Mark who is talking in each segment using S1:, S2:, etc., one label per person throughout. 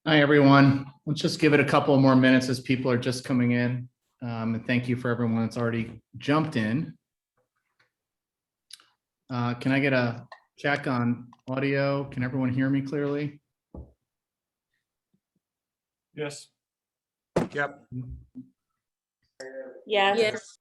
S1: Hi, everyone. Let's just give it a couple more minutes as people are just coming in. And thank you for everyone that's already jumped in. Can I get a check on audio? Can everyone hear me clearly?
S2: Yes.
S3: Yep.
S4: Yes.
S5: Yes.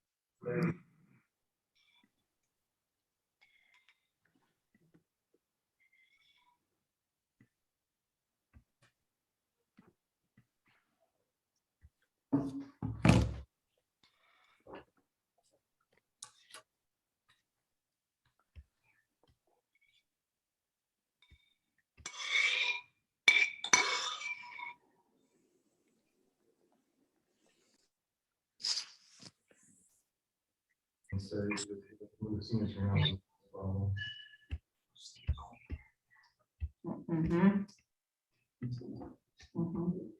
S4: Mhm. Mhm.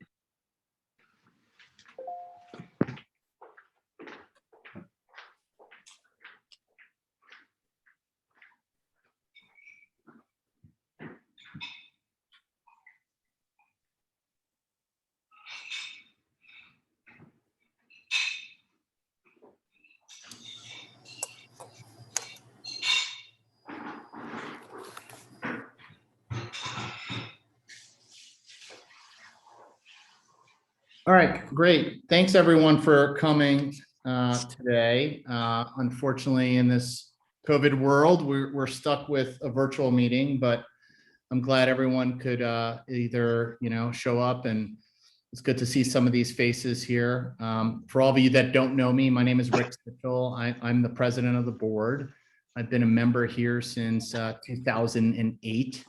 S1: All right, great. Thanks everyone for coming today. Unfortunately, in this COVID world, we're stuck with a virtual meeting, but I'm glad everyone could either, show up, and it's good to see some of these faces here. For all of you that don't know me, my name is Rick Mitchell. I'm the president of the board. I've been a member here since 2008.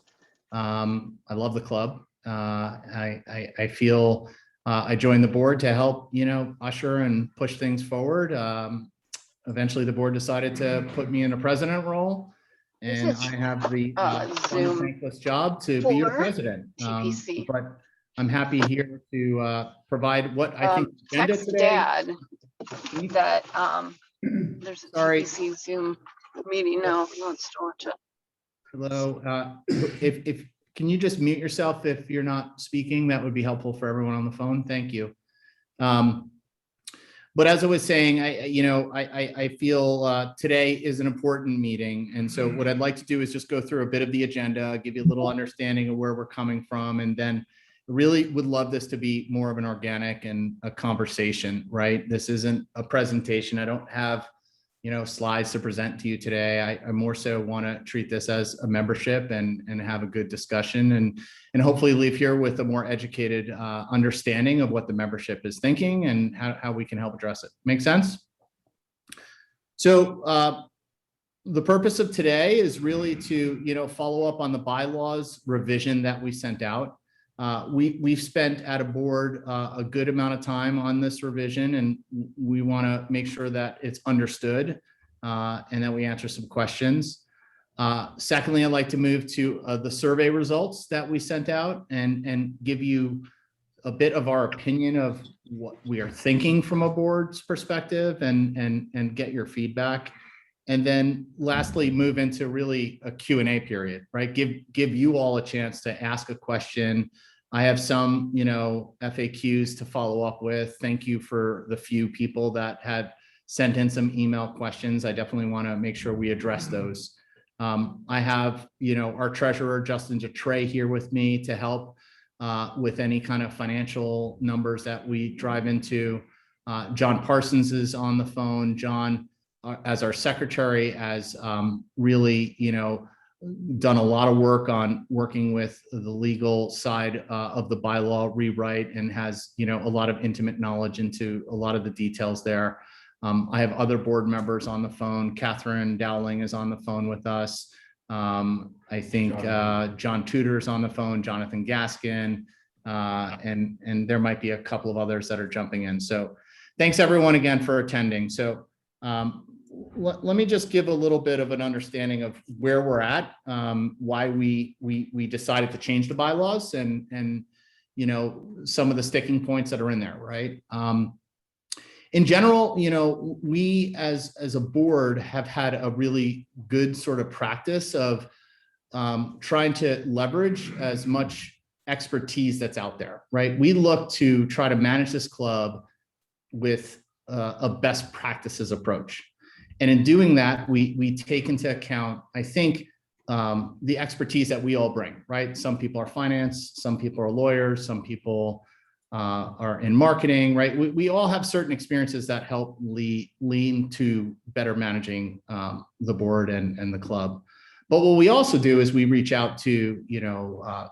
S1: I love the club. I feel I joined the board to help, usher and push things forward. Eventually, the board decided to put me in a president role, and I have the
S5: Zoom
S1: thankless job to be your
S5: for
S1: president.
S5: TPC.
S1: But I'm happy here to provide what I think agenda
S5: Text
S1: today.
S5: Dad that there's a
S1: Sorry.
S5: TPC Zoom meeting now if he wants to watch it.
S1: Hello. If can you just mute yourself if you're not speaking? That would be helpful for everyone on the phone. Thank you. But as I was saying, I feel today is an important meeting. And so what I'd like to do is just go through a bit of the agenda, give you a little understanding of where we're coming from, and then really would love this to be more of an organic and a conversation, right? This isn't a presentation. I don't have, slides to present to you today. I more so want to treat this as a membership and have a good discussion and hopefully leave here with a more educated understanding of what the membership is thinking and how we can help address it. Make sense? So the purpose of today is really to, follow up on the bylaws revision that we sent out. We've spent at a board a good amount of time on this revision, and we want to make sure that it's understood and that we answer some questions. Secondly, I'd like to move to the survey results that we sent out and give you a bit of our opinion of what we are thinking from a board's perspective and get your feedback. And then lastly, move into really a Q&A period, right? Give you all a chance to ask a question. I have some, FAQs to follow up with. Thank you for the few people that had sent in some email questions. I definitely want to make sure we address those. I have, our treasurer, Justin Jatray, here with me to help with any kind of financial numbers that we drive into. John Parsons is on the phone. John, as our secretary, has really, done a lot of work on working with the legal side of the bylaw rewrite and has, a lot of intimate knowledge into a lot of the details there. I have other board members on the phone. Catherine Dowling is on the phone with us. I think John Tudor's on the phone, Jonathan Gaskin, and there might be a couple of others that are jumping in. So thanks everyone again for attending. So let me just give a little bit of an understanding of where we're at, why we decided to change the bylaws and some of the sticking points that are in there, right? In general, we as a board have had a really good sort of practice of trying to leverage as much expertise that's out there, right? We look to try to manage this club with a best practices approach. And in doing that, we take into account, I think, the expertise that we all bring, right? Some people are finance, some people are lawyers, some people are in marketing, right? We all have certain experiences that help lean to better managing the board and the club. But what we also do is we reach out to,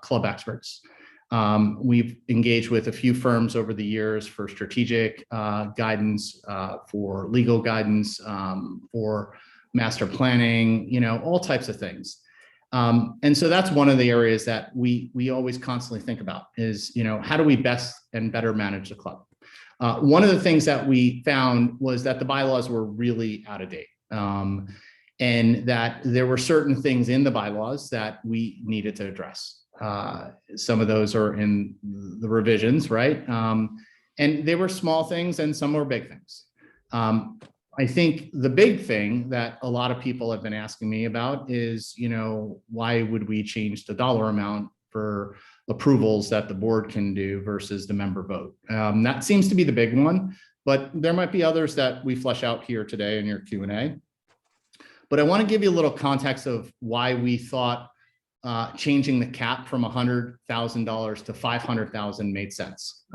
S1: club experts. We've engaged with a few firms over the years for strategic guidance, for legal guidance, for master planning, all types of things. And so that's one of the areas that we always constantly think about is, how do we best and better manage the club? One of the things that we found was that the bylaws were really out of date. And that there were certain things in the bylaws that we needed to address. Some of those are in the revisions, right? And they were small things and some were big things. I think the big thing that a lot of people have been asking me about is, why would we change the dollar amount for approvals that the board can do versus the member vote? That seems to be the big one, but there might be others that we flesh out here today in your Q&A. But I want to give you a little context of why we thought changing the cap from $100,000 to $500,000 made sense.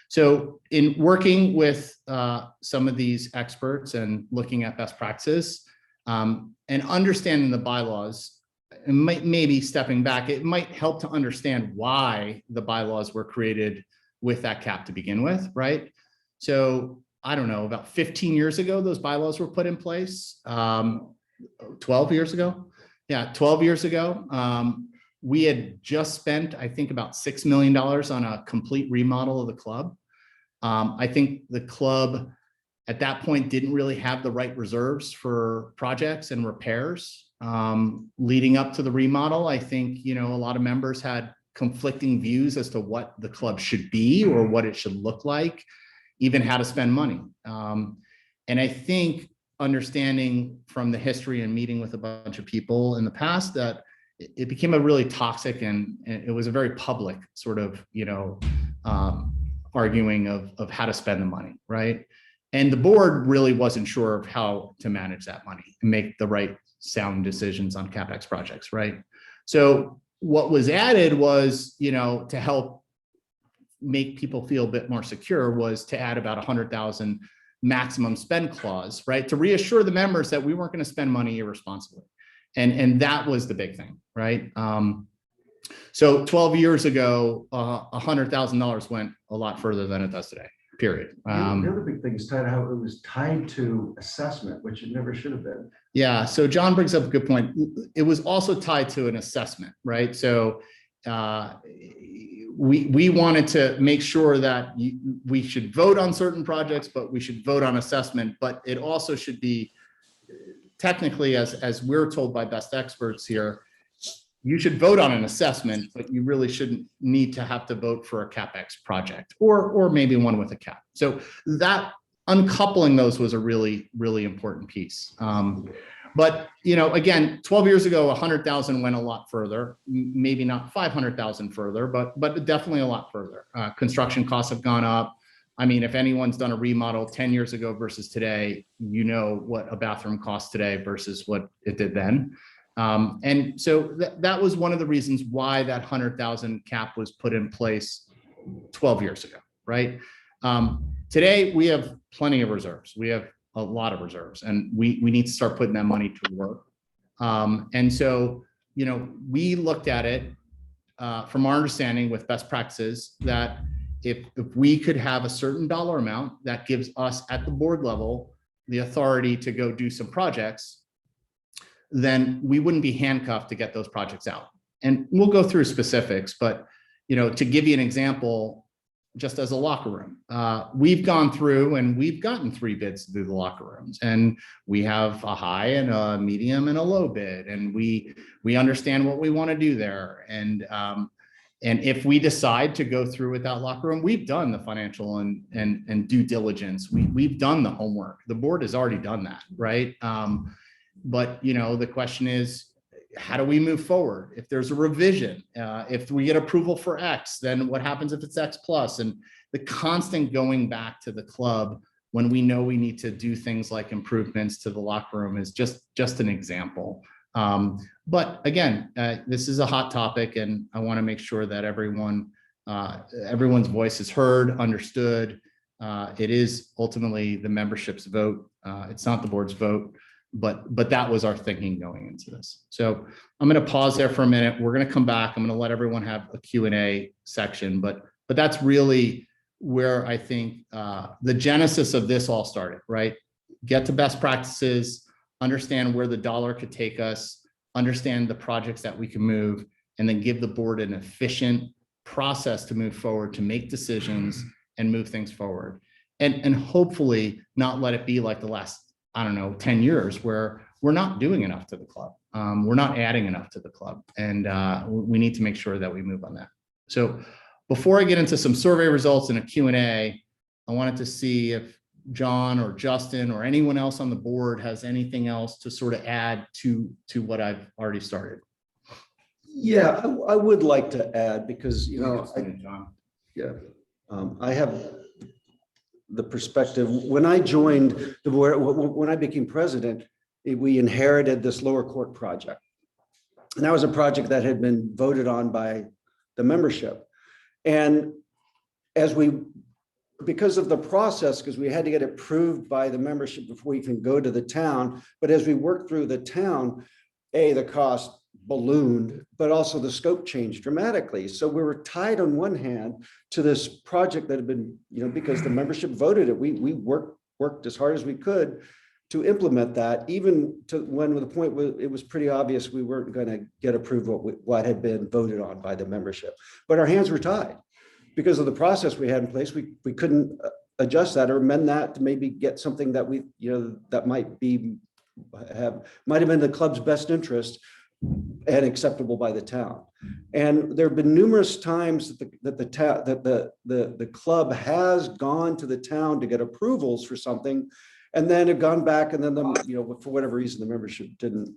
S1: So in working with some of these experts and looking at best practices and understanding the bylaws, and maybe stepping back, it might help to understand why the bylaws were created with that cap to begin with, right? So I don't know, about 15 years ago, those bylaws were put in place. 12 years ago. Yeah, 12 years ago. We had just spent, I think, about $6 million on a complete remodel of the club. I think the club at that point didn't really have the right reserves for projects and repairs. Leading up to the remodel, I think, a lot of members had conflicting views as to what the club should be or what it should look like, even how to spend money. And I think understanding from the history and meeting with a bunch of people in the past that it became a really toxic and it was a very public sort of, arguing of how to spend the money, right? And the board really wasn't sure of how to manage that money and make the right sound decisions on CapEx projects, right? So what was added was, to help make people feel a bit more secure was to add about 100,000 maximum spend clause, right? To reassure the members that we weren't going to spend money irresponsibly. And that was the big thing, right? So 12 years ago, $100,000 went a lot further than it does today, period.
S2: The other big thing is how it was tied to assessment, which it never should have been.
S1: Yeah, so John brings up a good point. It was also tied to an assessment, right? So we wanted to make sure that we should vote on certain projects, but we should vote on assessment, but it also should be technically, as we're told by best experts here, you should vote on an assessment, but you really shouldn't need to have to vote for a CapEx project or maybe one with a cap. So that uncoupling those was a really, really important piece. But, again, 12 years ago, 100,000 went a lot further, maybe not 500,000 further, but definitely a lot further. Construction costs have gone up. I mean, if anyone's done a remodel 10 years ago versus today, what a bathroom costs today versus what it did then. And so that was one of the reasons why that 100,000 cap was put in place 12 years ago, right? Today, we have plenty of reserves. We have a lot of reserves, and we need to start putting that money to work. And so, we looked at it from our understanding with best practices that if we could have a certain dollar amount that gives us at the board level the authority to go do some projects, then we wouldn't be handcuffed to get those projects out. And we'll go through specifics, but to give you an example, just as a locker room, we've gone through and we've gotten 3 bids to do the locker rooms, and we have a high and a medium and a low bid, and we understand what we want to do there. And if we decide to go through with that locker room, we've done the financial and due diligence. We've done the homework. The board has already done that, right? But the question is, how do we move forward? If there's a revision, if we get approval for X, then what happens if it's X plus? And the constant going back to the club when we know we need to do things like improvements to the locker room is just an example. But again, this is a hot topic, and I want to make sure that everyone's voice is heard, understood. It is ultimately the membership's vote. It's not the board's vote, but that was our thinking going into this. So I'm going to pause there for a minute. We're going to come back. I'm going to let everyone have a Q&A section, but that's really where I think the genesis of this all started, right? Get to best practices, understand where the dollar could take us, understand the projects that we can move, and then give the board an efficient process to move forward, to make decisions and move things forward. And hopefully not let it be like the last, I don't know, 10 years where we're not doing enough to the club. We're not adding enough to the club. And we need to make sure that we move on that. So before I get into some survey results and a Q&A, I wanted to see if John or Justin or anyone else on the board has anything else to sort of add to what I've already started.
S3: Yeah, I would like to add, because, you know, I have the perspective. When I joined the board, when I became president, we inherited this lower court project. And that was a project that had been voted on by the membership. And because of the process, because we had to get approved by the membership before we can go to the town, but as we worked through the town, the cost ballooned, but also the scope changed dramatically. So we were tied on one hand to this project that had been, you know, because the membership voted it, we worked as hard as we could to implement that, even to when the point where it was pretty obvious we weren't going to get approved what had been voted on by the membership. But our hands were tied because of the process we had in place. We couldn't adjust that or amend that to maybe get something that we, you know, that might have been the club's best interest and acceptable by the town. And there have been numerous times that the club has gone to the town to get approvals for something, and then have gone back, and then you know, for whatever reason, the membership didn't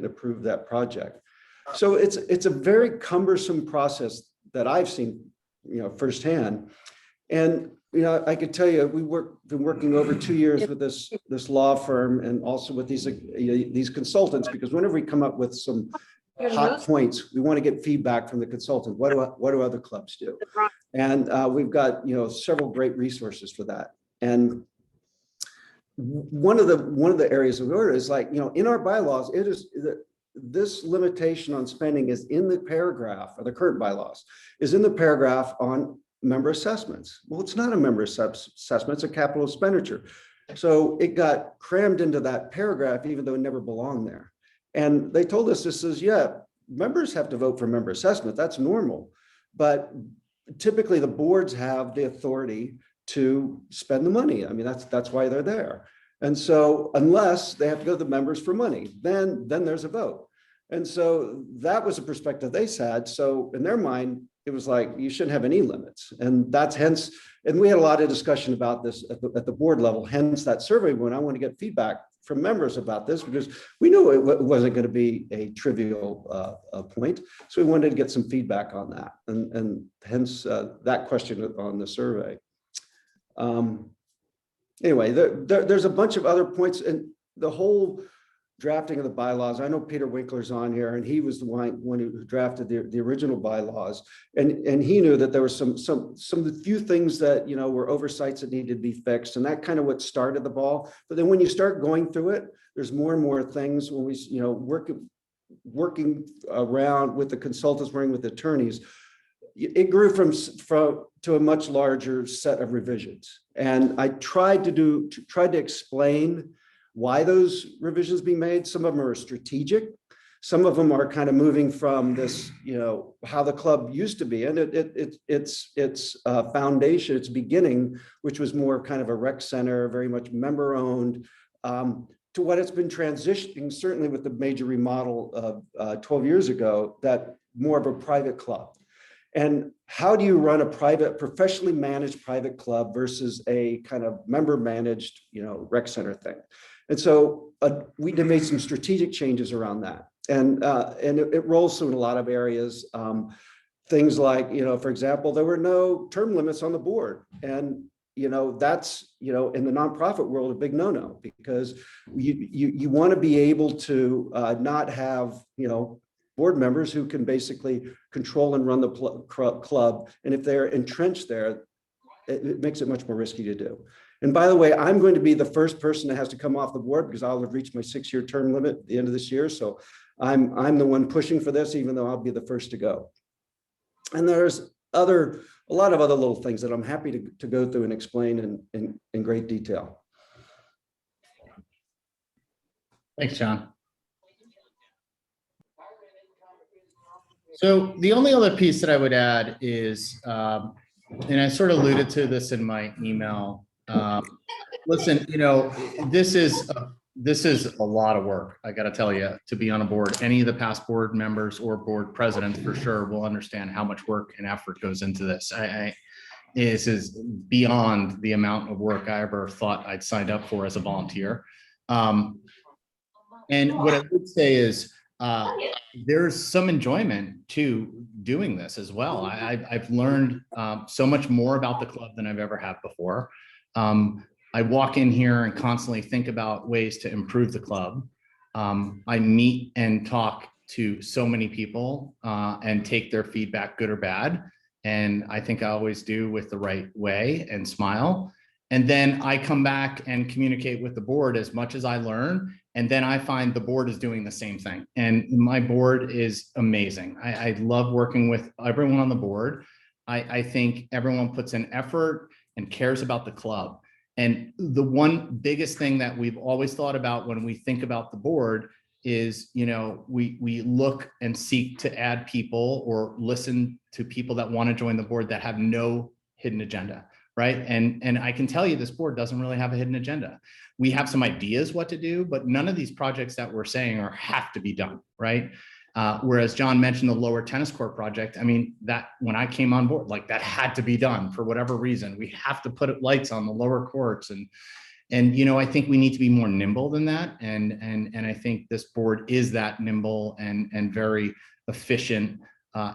S3: approve that project. So it's a very cumbersome process that I've seen, you know, firsthand. And you know, I could tell you, been working over 2 years with this law firm, and also with these consultants, because whenever we come up with some hot points, we want to get feedback from the consultant. What do other clubs do? And we've got, you know, several great resources for that. And one of the areas of order is, like, you know, in our bylaws, it is this limitation on spending is in the paragraph, or the current bylaws is in the paragraph on member assessments. Well, it's not a member assessment, it's a capital expenditure. So it got crammed into that paragraph, even though it never belonged there. And they told us, this is, yeah, members have to vote for member assessment. That's normal. But typically the boards have the authority to spend the money. I mean, that's why they're there. And so unless they have to go to the members for money, then there's a vote. And so that was a perspective they had. So in their mind, it was like, you shouldn't have any limits. And that's hence, and we had a lot of discussion about this at the board level, hence that survey when I want to get feedback from members about this, because we knew it wasn't going to be a trivial point. So we wanted to get some feedback on that, and hence that question on the survey. Anyway, there's a bunch of other points, and the whole drafting of the bylaws. I know Peter Winkler's on here, and he was the one who drafted the original bylaws, and he knew that there were some few things that, you know, were oversights that needed to be fixed, and that kind of what started the ball. But then when you start going through it, there's more and more things when we, you know, working around with the consultants, working with attorneys. It grew from to a much larger set of revisions, and I tried to explain why those revisions being made. Some of them are strategic. Some of them are kind of moving from this, you know, how the club used to be. And its foundation, its beginning, which was more kind of a rec center, very much member owned, to what it's been transitioning, certainly with the major remodel of 12 years ago, that more of a private club. And how do you run a private, professionally managed private club versus a kind of member managed, you know, rec center thing? And so we made some strategic changes around that. And it rolls through in a lot of areas. Things like, for example, there were no term limits on the board. And, that's, in the nonprofit world, a big no-no, because you want to be able to not have, board members who can basically control and run the club. And if they're entrenched there, it makes it much more risky to do. And by the way, I'm going to be the first person that has to come off the board because I'll have reached my 6-year term limit at the end of this year. So I'm the one pushing for this, even though I'll be the first to go. And there's a lot of other little things that I'm happy to go through and explain in great detail.
S1: Thanks, John. So the only other piece that I would add is, and I sort of alluded to this in my email. Listen, this is a lot of work. I got to tell you, to be on a board. Any of the past board members or board presidents for sure will understand how much work and effort goes into this. This is beyond the amount of work I ever thought I'd signed up for as a volunteer. And what I would say is, there's some enjoyment to doing this as well. I've learned so much more about the club than I've ever had before. I walk in here and constantly think about ways to improve the club. I meet and talk to so many people and take their feedback, good or bad. And I think I always do with the right way and smile. And then I come back and communicate with the board as much as I learn. And then I find the board is doing the same thing. And my board is amazing. I love working with everyone on the board. I think everyone puts in effort and cares about the club. And the one biggest thing that we've always thought about when we think about the board is, we look and seek to add people or listen to people that want to join the board that have no hidden agenda. Right. And I can tell you this board doesn't really have a hidden agenda. We have some ideas what to do, but none of these projects that we're saying have to be done. Right. Whereas John mentioned the lower tennis court project. I mean, that when I came on board, like that had to be done for whatever reason. We have to put lights on the lower courts. And I think we need to be more nimble than that. And I think this board is that nimble and very efficient,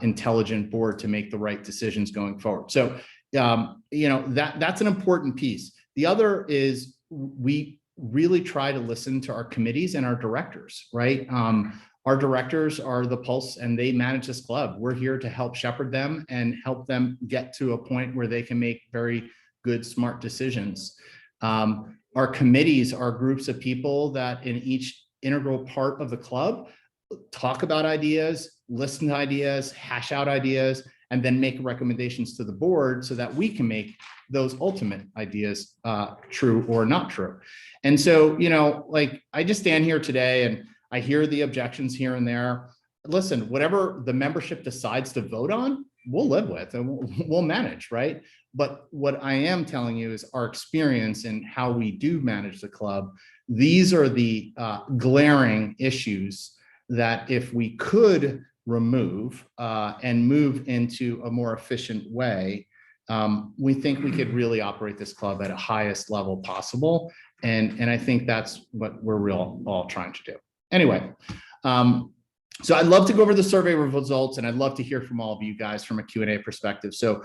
S1: intelligent board to make the right decisions going forward. So that's an important piece. The other is we really try to listen to our committees and our directors, right? Our directors are the pulse and they manage this club. We're here to help shepherd them and help them get to a point where they can make very good, smart decisions. Our committees are groups of people that in each integral part of the club talk about ideas, listen to ideas, hash out ideas, and then make recommendations to the board so that we can make those ultimate ideas true or not true. And so, like I just stand here today and I hear the objections here and there. Listen, whatever the membership decides to vote on, we'll live with and we'll manage, right? But what I am telling you is our experience in how we do manage the club. These are the glaring issues that if we could remove and move into a more efficient way, we think we could really operate this club at a highest level possible. And I think that's what we're all trying to do. Anyway, so I'd love to go over the survey results and I'd love to hear from all of you guys from a Q&A perspective. So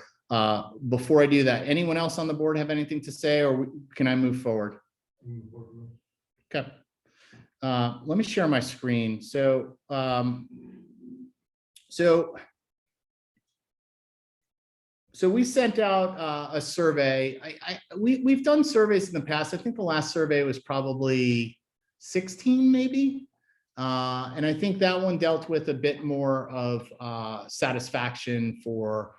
S1: before I do that, anyone else on the board have anything to say or can I move forward? Okay. Let me share my screen. So, so we sent out a survey. We've done surveys in the past. I think the last survey was probably 16 maybe. And I think that one dealt with a bit more of satisfaction for,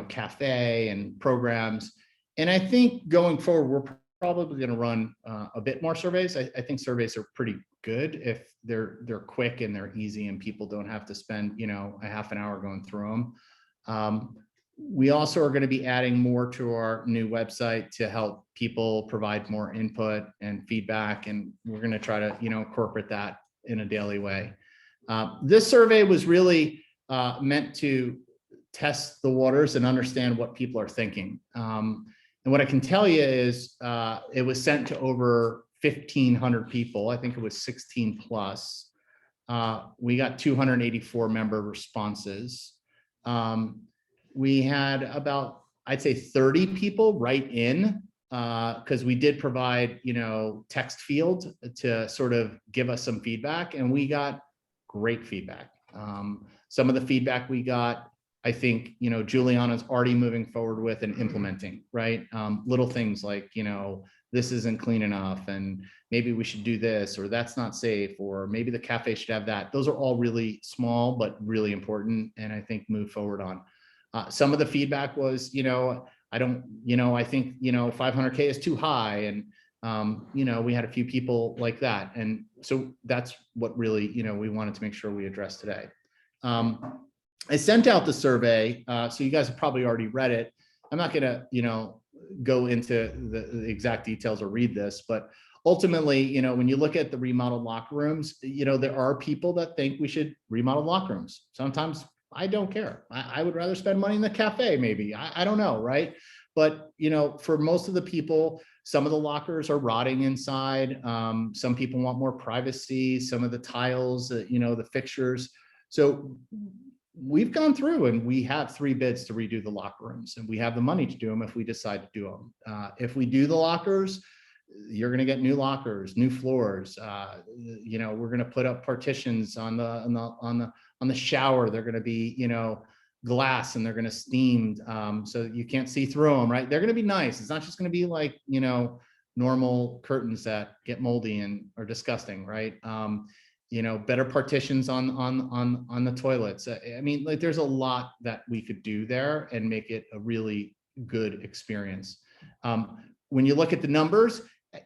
S1: cafe and programs. And I think going forward, we're probably going to run a bit more surveys. I think surveys are pretty good if they're quick and they're easy and people don't have to spend, a half an hour going through them. We also are going to be adding more to our new website to help people provide more input and feedback. And we're going to try to, incorporate that in a daily way. This survey was really meant to test the waters and understand what people are thinking. And what I can tell you is it was sent to over 1,500 people. I think it was 16 plus. We got 284 member responses. We had about, I'd say 30 people write in, because we did provide, text field to sort of give us some feedback, and we got great feedback. Some of the feedback we got, I think, Juliana's already moving forward with and implementing, right? Little things like, this isn't clean enough, and maybe we should do this, or that's not safe, or maybe the cafe should have that. Those are all really small, but really important, and I think move forward on. Some of the feedback was, I think, 500K is too high. And, we had a few people like that. And so that's what really, we wanted to make sure we addressed today. I sent out the survey, so you guys have probably already read it. I'm not gonna, go into the exact details or read this, but ultimately, when you look at the remodeled locker rooms, there are people that think we should remodel locker rooms. Sometimes I don't care. I would rather spend money in the cafe, maybe. I don't know, right? But, for most of the people, some of the lockers are rotting inside. Some people want more privacy, some of the tiles, the fixtures. So we've gone through and we have 3 bids to redo the locker rooms, and we have the money to do them if we decide to do them. If we do the lockers, you're going to get new lockers, new floors. We're going to put up partitions on the shower. They're going to be, glass, and they're going to steamed, so you can't see through them, right? They're going to be nice. It's not just going to be like, normal curtains that get moldy and are disgusting, right? Better partitions on the toilets. I mean, like, there's a lot that we could do there and make it a really good experience. When you look at the numbers,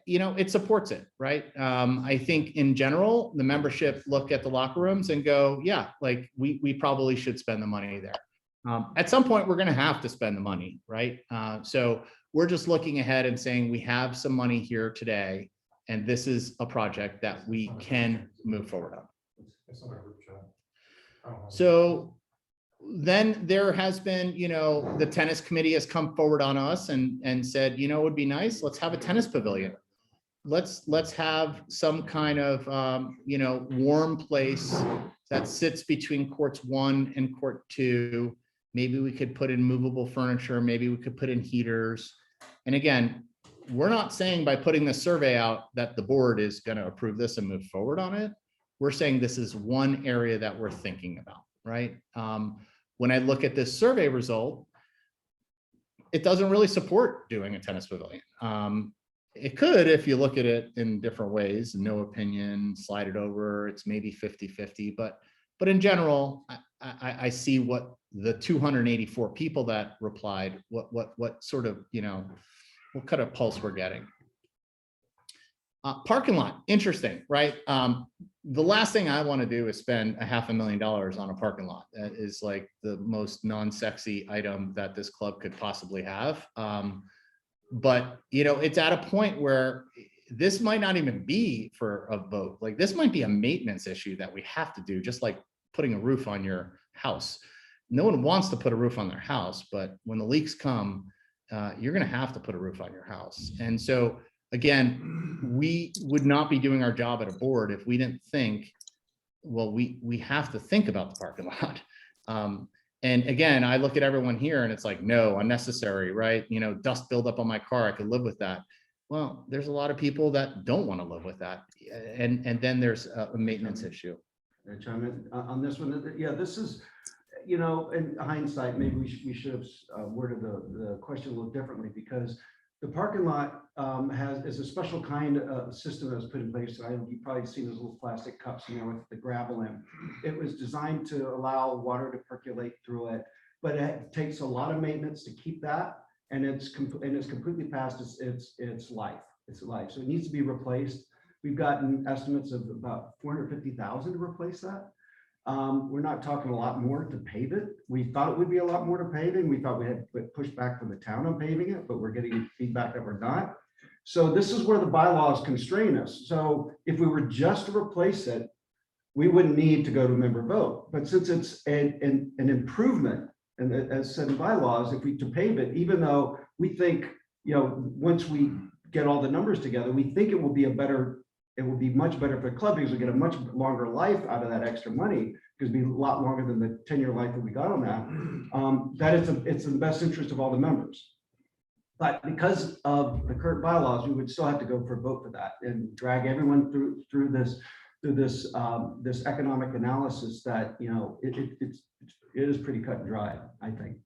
S1: it supports it, right? I think in general, the membership look at the locker rooms and go, yeah, like we probably should spend the money there. At some point, we're going to have to spend the money, right? So we're just looking ahead and saying we have some money here today, and this is a project that we can move forward on. So then there has been, the tennis committee has come forward on us and said, it would be nice, let's have a tennis pavilion. Let's have some kind of, warm place that sits between courts 1 and court 2. Maybe we could put in movable furniture. Maybe we could put in heaters. And again, we're not saying by putting this survey out that the board is going to approve this and move forward on it. We're saying this is one area that we're thinking about, right? When I look at this survey result, it doesn't really support doing a tennis pavilion. It could, if you look at it in different ways, no opinion, slide it over, it's maybe 50-50, but in general, I see what the 284 people that replied, what sort of, what kind of pulse we're getting. Parking lot, interesting, right? The last thing I want to do is spend $500,000 on a parking lot. That is like the most non-sexy item that this club could possibly have. But, it's at a point where this might not even be for a vote. Like, this might be a maintenance issue that we have to do, just like putting a roof on your house. No one wants to put a roof on their house, but when the leaks come, you're going to have to put a roof on your house. And so, again, we would not be doing our job at a board if we didn't think, well, we have to think about the parking lot. And again, I look at everyone here and it's like, no, unnecessary, right? Dust buildup on my car, I could live with that. Well, there's a lot of people that don't want to live with that. And then there's a maintenance issue.
S2: Chime in on this one. Yeah, this is, in hindsight, maybe we should have worded the question a little differently, because the parking lot is a special kind of system that was put in place. You've probably seen those little plastic cups, with the gravel in. It was designed to allow water to percolate through it, but it takes a lot of maintenance to keep that, and it's completely past its life. So it needs to be replaced. We've gotten estimates of about $450,000 to replace that. We're not talking a lot more to pave it. We thought it would be a lot more to pave it. We thought we had pushback from the town on paving it, but we're getting feedback that we're not. So this is where the bylaws constrain us. So if we were just to replace it, we wouldn't need to go to member vote. But since it's an improvement, and as said in bylaws, if we to pave it, even though we think, once we get all the numbers together, we think it will be a better it would be much better for the club because we get a much longer life out of that extra money, because it'd be a lot longer than the 10-year life that we got on that. That it's in the best interest of all the members. But because of the current bylaws, we would still have to go for a vote for that and drag everyone through this economic analysis that, you know, it is pretty cut and dry, I think.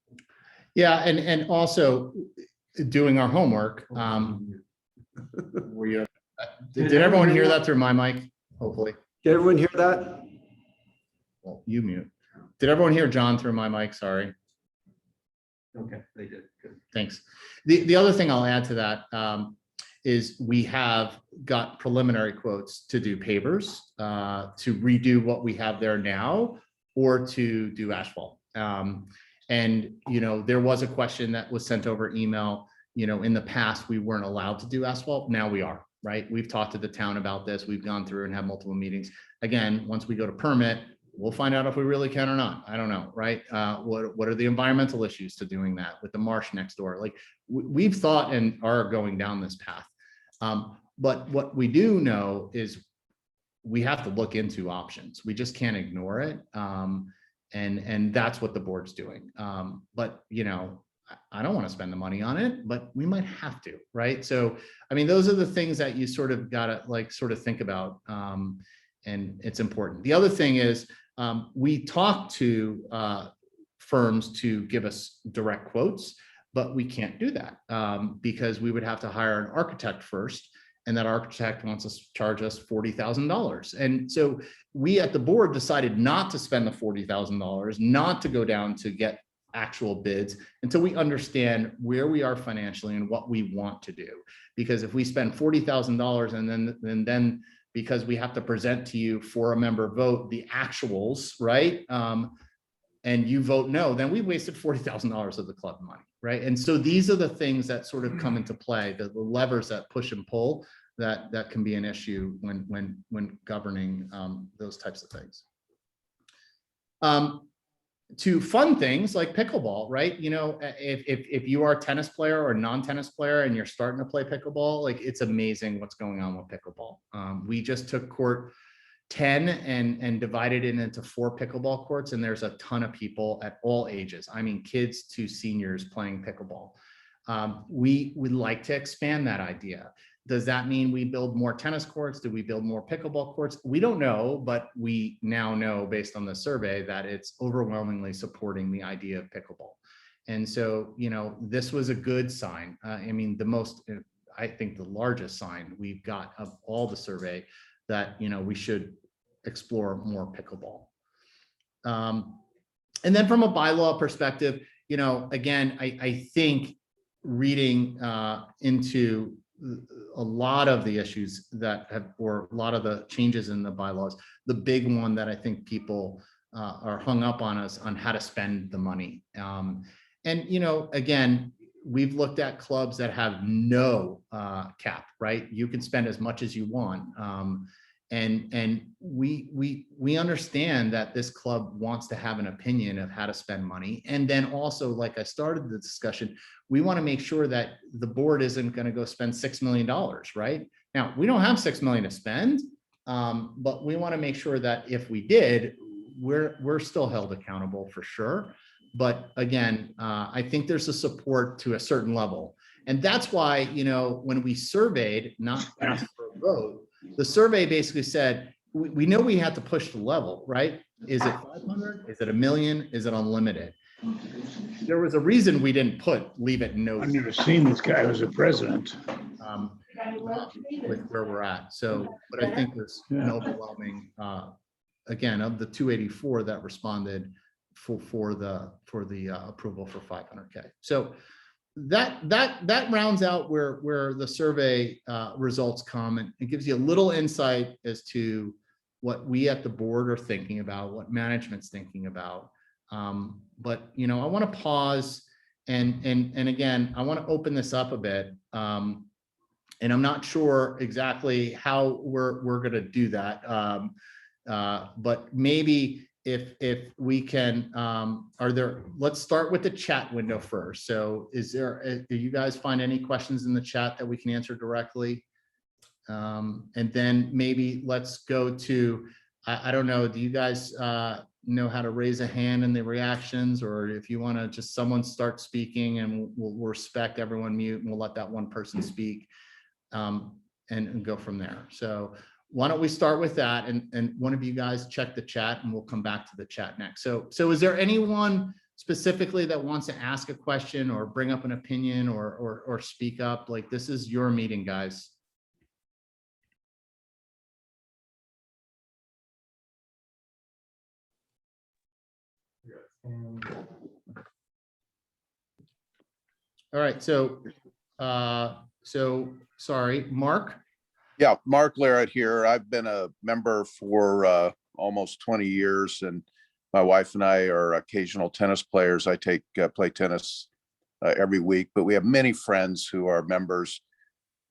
S1: Yeah, and also doing our homework. Did everyone hear that through my mic? Hopefully.
S3: Did everyone hear that?
S1: Well, you mute. Did everyone hear John through my mic? Sorry.
S2: Okay, they did. Good.
S1: Thanks. The other thing I'll add to that is we have got preliminary quotes to do pavers, to redo what we have there now, or to do asphalt. And, you know, there was a question that was sent over email. You know, in the past, we weren't allowed to do asphalt. Now we are, right? We've talked to the town about this. We've gone through and had multiple meetings. Again, once we go to permit, we'll find out if we really can or not. I don't know, right? What are the environmental issues to doing that with the marsh next door? Like we've thought and are going down this path. But what we do know is we have to look into options. We just can't ignore it. And that's what the board's doing. But, you know, I don't want to spend the money on it, but we might have to, right? So, I mean, those are the things that you sort of gotta like sort of think about. And it's important. The other thing is we talk to firms to give us direct quotes, but we can't do that because we would have to hire an architect first, and that architect wants to charge us $40,000. And so we at the board decided not to spend the $40,000, not to go down to get actual bids until we understand where we are financially and what we want to do. Because if we spend $40,000 and then because we have to present to you for a member vote the actuals, right? And you vote no, then we wasted $40,000 of the club money, right? And so these are the things that sort of come into play, the levers that push and pull that can be an issue when governing those types of things. To fun things like pickleball, right? You know, if you are a tennis player or a non-tennis player and you're starting to play pickleball, like it's amazing what's going on with pickleball. We just took court 10 and divided it into 4 pickleball courts, and there's a ton of people at all ages. I mean, kids to seniors playing pickleball. We would like to expand that idea. Does that mean we build more tennis courts? Do we build more pickleball courts? We don't know, but we now know based on the survey that it's overwhelmingly supporting the idea of pickleball. And so, you know, this was a good sign. I mean, I think the largest sign we've got of all the survey that, you know, we should explore more pickleball. And then from a bylaw perspective, you know, again, I think reading into a lot of the issues that have, or a lot of the changes in the bylaws, the big one that I think people are hung up on us on how to spend the money. And, you know, again, we've looked at clubs that have no cap, right? You can spend as much as you want. And we understand that this club wants to have an opinion of how to spend money. And then also, like I started the discussion, we want to make sure that the board isn't going to go spend $6 million, right? Now, we don't have $6 million to spend, but we want to make sure that if we did, we're still held accountable for sure. But again, I think there's a support to a certain level. And that's why, you know, when we surveyed, not asked for a vote, the survey basically said, we know we have to push the level, right? Is it 500? Is it $1 million? Is it unlimited? There was a reason we didn't leave it no.
S6: I've never seen this guy as a president.
S1: With where we're at. So, but I think there's an overwhelming, again, of the 284 that responded for the approval for 500K. So that rounds out where the survey results come, and it gives you a little insight as to what we at the board are thinking about, what management's thinking about. But you know, I want to pause and again, I want to open this up a bit. And I'm not sure exactly how we're going to do that. But maybe if we can, let's start with the chat window first. So do you guys find any questions in the chat that we can answer directly? And then maybe let's go to, I don't know, do you guys know how to raise a hand in the reactions, or if you want to just someone start speaking and we'll respect everyone mute and we'll let that one person speak and go from there. So why don't we start with that, and one of you guys check the chat and we'll come back to the chat next. So is there anyone specifically that wants to ask a question or bring up an opinion or speak up? Like, this is your meeting, guys. All right, so sorry, Mark.
S7: Yeah, Mark Larrett here. I've been a member for almost 20 years, and my wife and I are occasional tennis players. I play tennis every week, but we have many friends who are members.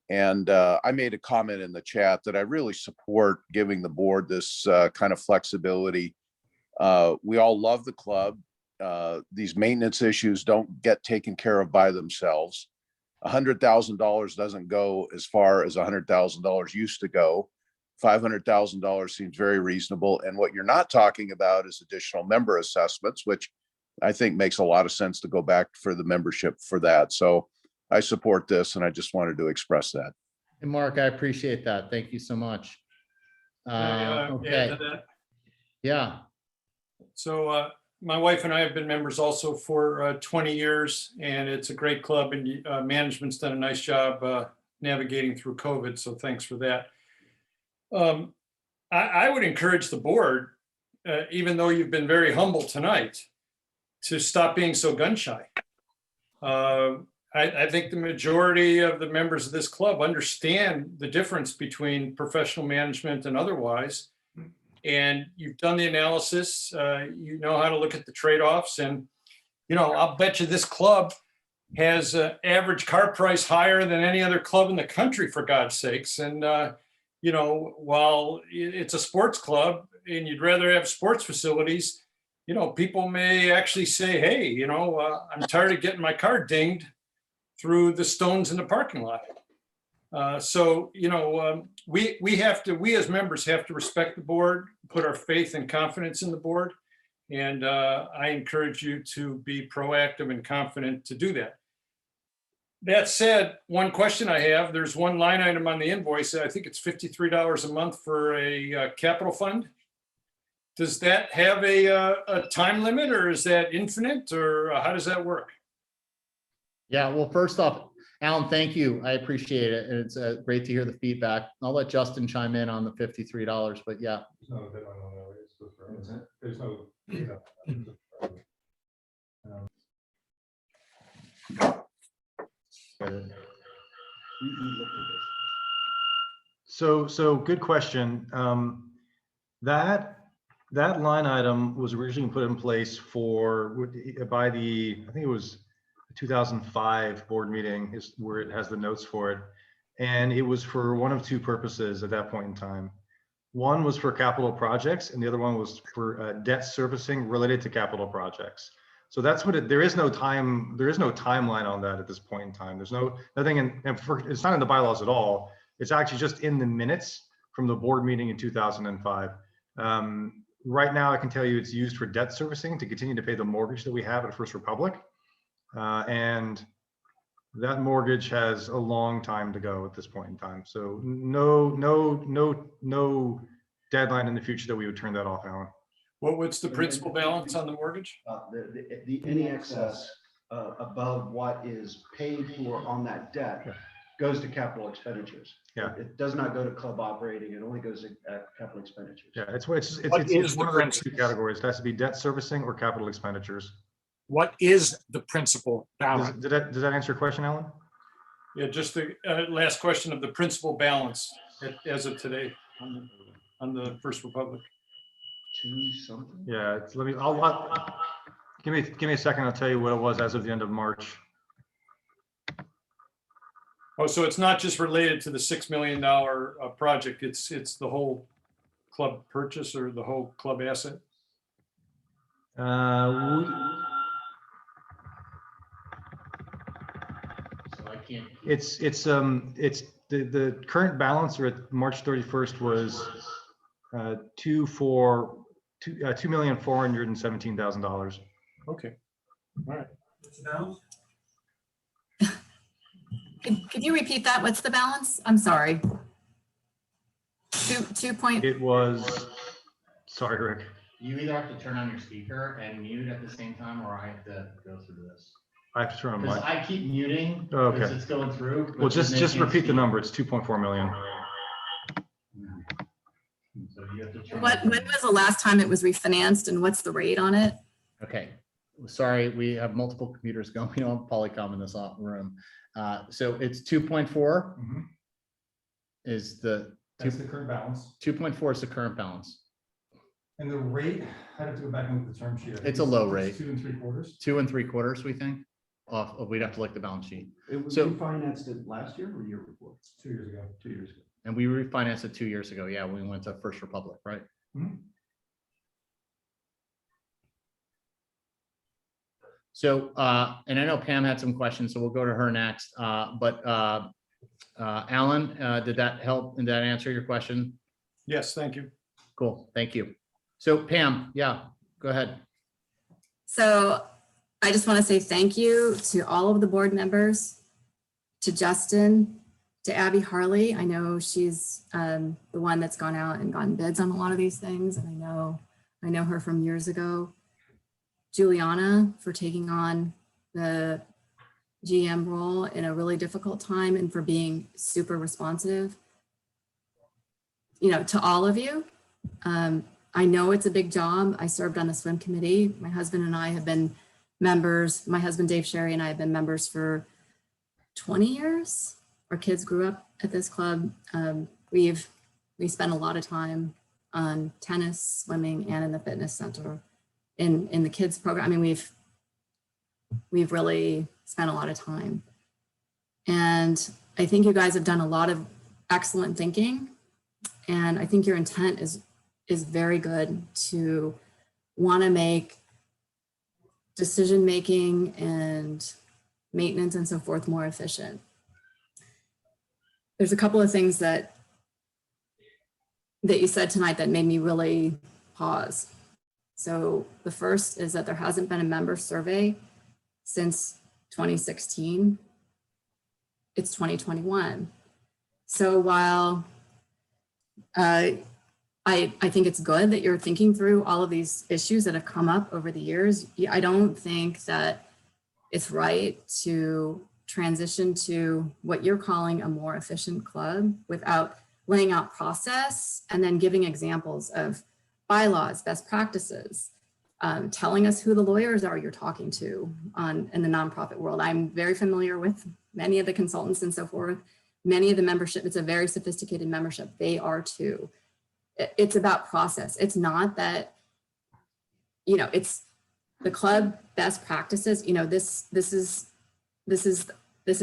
S7: And I made a comment in the chat that I really support giving the board this kind of flexibility. We all love the club. These maintenance issues don't get taken care of by themselves. $100,000 doesn't go as far as $100,000 used to go. $500,000 seems very reasonable. And what you're not talking about is additional member assessments, which I think makes a lot of sense to go back for the membership for that. So I support this, and I just wanted to express that.
S1: And Mark, I appreciate that. Thank you so much. Okay. Yeah.
S8: So my wife and I have been members also for 20 years, and it's a great club, and management's done a nice job navigating through COVID. So thanks for that. I would encourage the board, even though you've been very humble tonight, to stop being so gun shy. I think the majority of the members of this club understand the difference between professional management and otherwise. And you've done the analysis, you know how to look at the trade-offs, and I'll bet you this club has an average car price higher than any other club in the country, for God's sakes. And while it's a sports club and you'd rather have sports facilities, people may actually say, hey, I'm tired of getting my car dinged through the stones in the parking lot. We as members have to respect the board, put our faith and confidence in the board. And I encourage you to be proactive and confident to do that. That said, one question I have, there's one line item on the invoice, I think it's $53 a month for a capital fund. Does that have a time limit, or is that infinite, or how does that work?
S1: Yeah, well, first off, Alan, thank you. I appreciate it. And it's great to hear the feedback. I'll let Justin chime in on the $53, but yeah.
S9: There's no. So good question. That line item was originally put in place by the, I think it was 2005 board meeting is where it has the notes for it. And it was for one of two purposes at that point in time. One was for capital projects, and the other one was for debt servicing related to capital projects. So that's what there is no timeline on that at this point in time. There's nothing it's not in the bylaws at all. It's actually just in the minutes from the board meeting in 2005. Right now, I can tell you it's used for debt servicing to continue to pay the mortgage that we have at First Republic. And that mortgage has a long time to go at this point in time. So no deadline in the future that we would turn that off, Alan.
S8: What's the principal balance on the mortgage?
S2: Any excess above what is paid for on that debt goes to capital expenditures.
S9: Yeah.
S2: It does not go to club operating. It only goes to capital expenditures.
S9: Yeah, it's one of those two categories. It has to be debt servicing or capital expenditures.
S10: What is the principal balance?
S9: Does that answer your question, Alan?
S8: Yeah, just the last question of the principal balance as of today on the First Republic.
S9: Yeah, give me a second. I'll tell you what it was as of the end of March.
S8: Oh, so it's not just related to the $6 million project. It's the whole club purchase or the whole club asset.
S1: So I can't.
S9: It's The current balance or at March 31st was $2,417,000.
S8: Okay. All right.
S4: Could you repeat that? What's the balance? I'm sorry. Two point,
S9: It was, sorry, Rick.
S1: You either have to turn on your speaker and mute at the same time, or I have to go through this.
S9: I have to turn on
S1: Because
S9: my,
S1: I keep muting
S9: Oh,
S1: because
S9: okay.
S1: it's going through. but
S9: well,
S1: then
S9: just
S1: they can't
S9: repeat the
S1: speak.
S9: number. It's 2.4 million.
S1: So you have to turn
S4: when
S1: on-
S4: was the last time it was refinanced and what's the rate on it?
S1: Okay, sorry, we have multiple computers going on Polycom in this room. So it's 2.4 is the,
S11: That's the current balance.
S1: 2.4 is the current balance.
S11: And the rate, I'd have to go back and look at the term sheet. I think
S1: It's a low
S11: it's
S1: rate.
S11: 2 3/4.
S1: 2 3/4, we think. We'd have to look at the balance sheet.
S2: It was
S1: So-
S2: refinanced it last year or the year before?
S11: 2 years ago.
S2: 2 years ago.
S1: And we refinanced it 2 years ago. Yeah, we went to First Republic, right?
S11: Mhm.
S1: So, and I know Pam had some questions, so we'll go to her next. Alan, did that help? Did that answer your question?
S8: Yes, thank you.
S1: Cool, thank you. So Pam, yeah, go ahead.
S4: So I just want to say thank you to all of the board members, to Justin, to Abby Harley. I know she's the one that's gone out and gotten bids on a lot of these things. And I know her from years ago. Juliana for taking on the GM role in a really difficult time and for being super responsive. You know, to all of you. I know it's a big job. I served on the swim committee. My husband and I have been members. My husband, Dave Sherry, and I have been members for 20 years. Our kids grew up at this club. We spent a lot of time on tennis, swimming, and in the fitness center. In the kids program, I mean, we've really spent a lot of time. And I think you guys have done a lot of excellent thinking. And I think your intent is very good to want to make decision-making and maintenance and so forth more efficient. There's a couple of things that you said tonight that made me really pause. So the first is that there hasn't been a member survey since 2016. It's 2021. So while I think it's good that you're thinking through all of these issues that have come up over the years, I don't think that it's right to transition to what you're calling a more efficient club without laying out process and then giving examples of bylaws, best practices, telling us who the lawyers are you're talking to in the nonprofit world. I'm very familiar with many of the consultants and so forth. Many of the membership, it's a very sophisticated membership. They are too. It's about process. It's not that, you know, it's the club best practices. You know, this is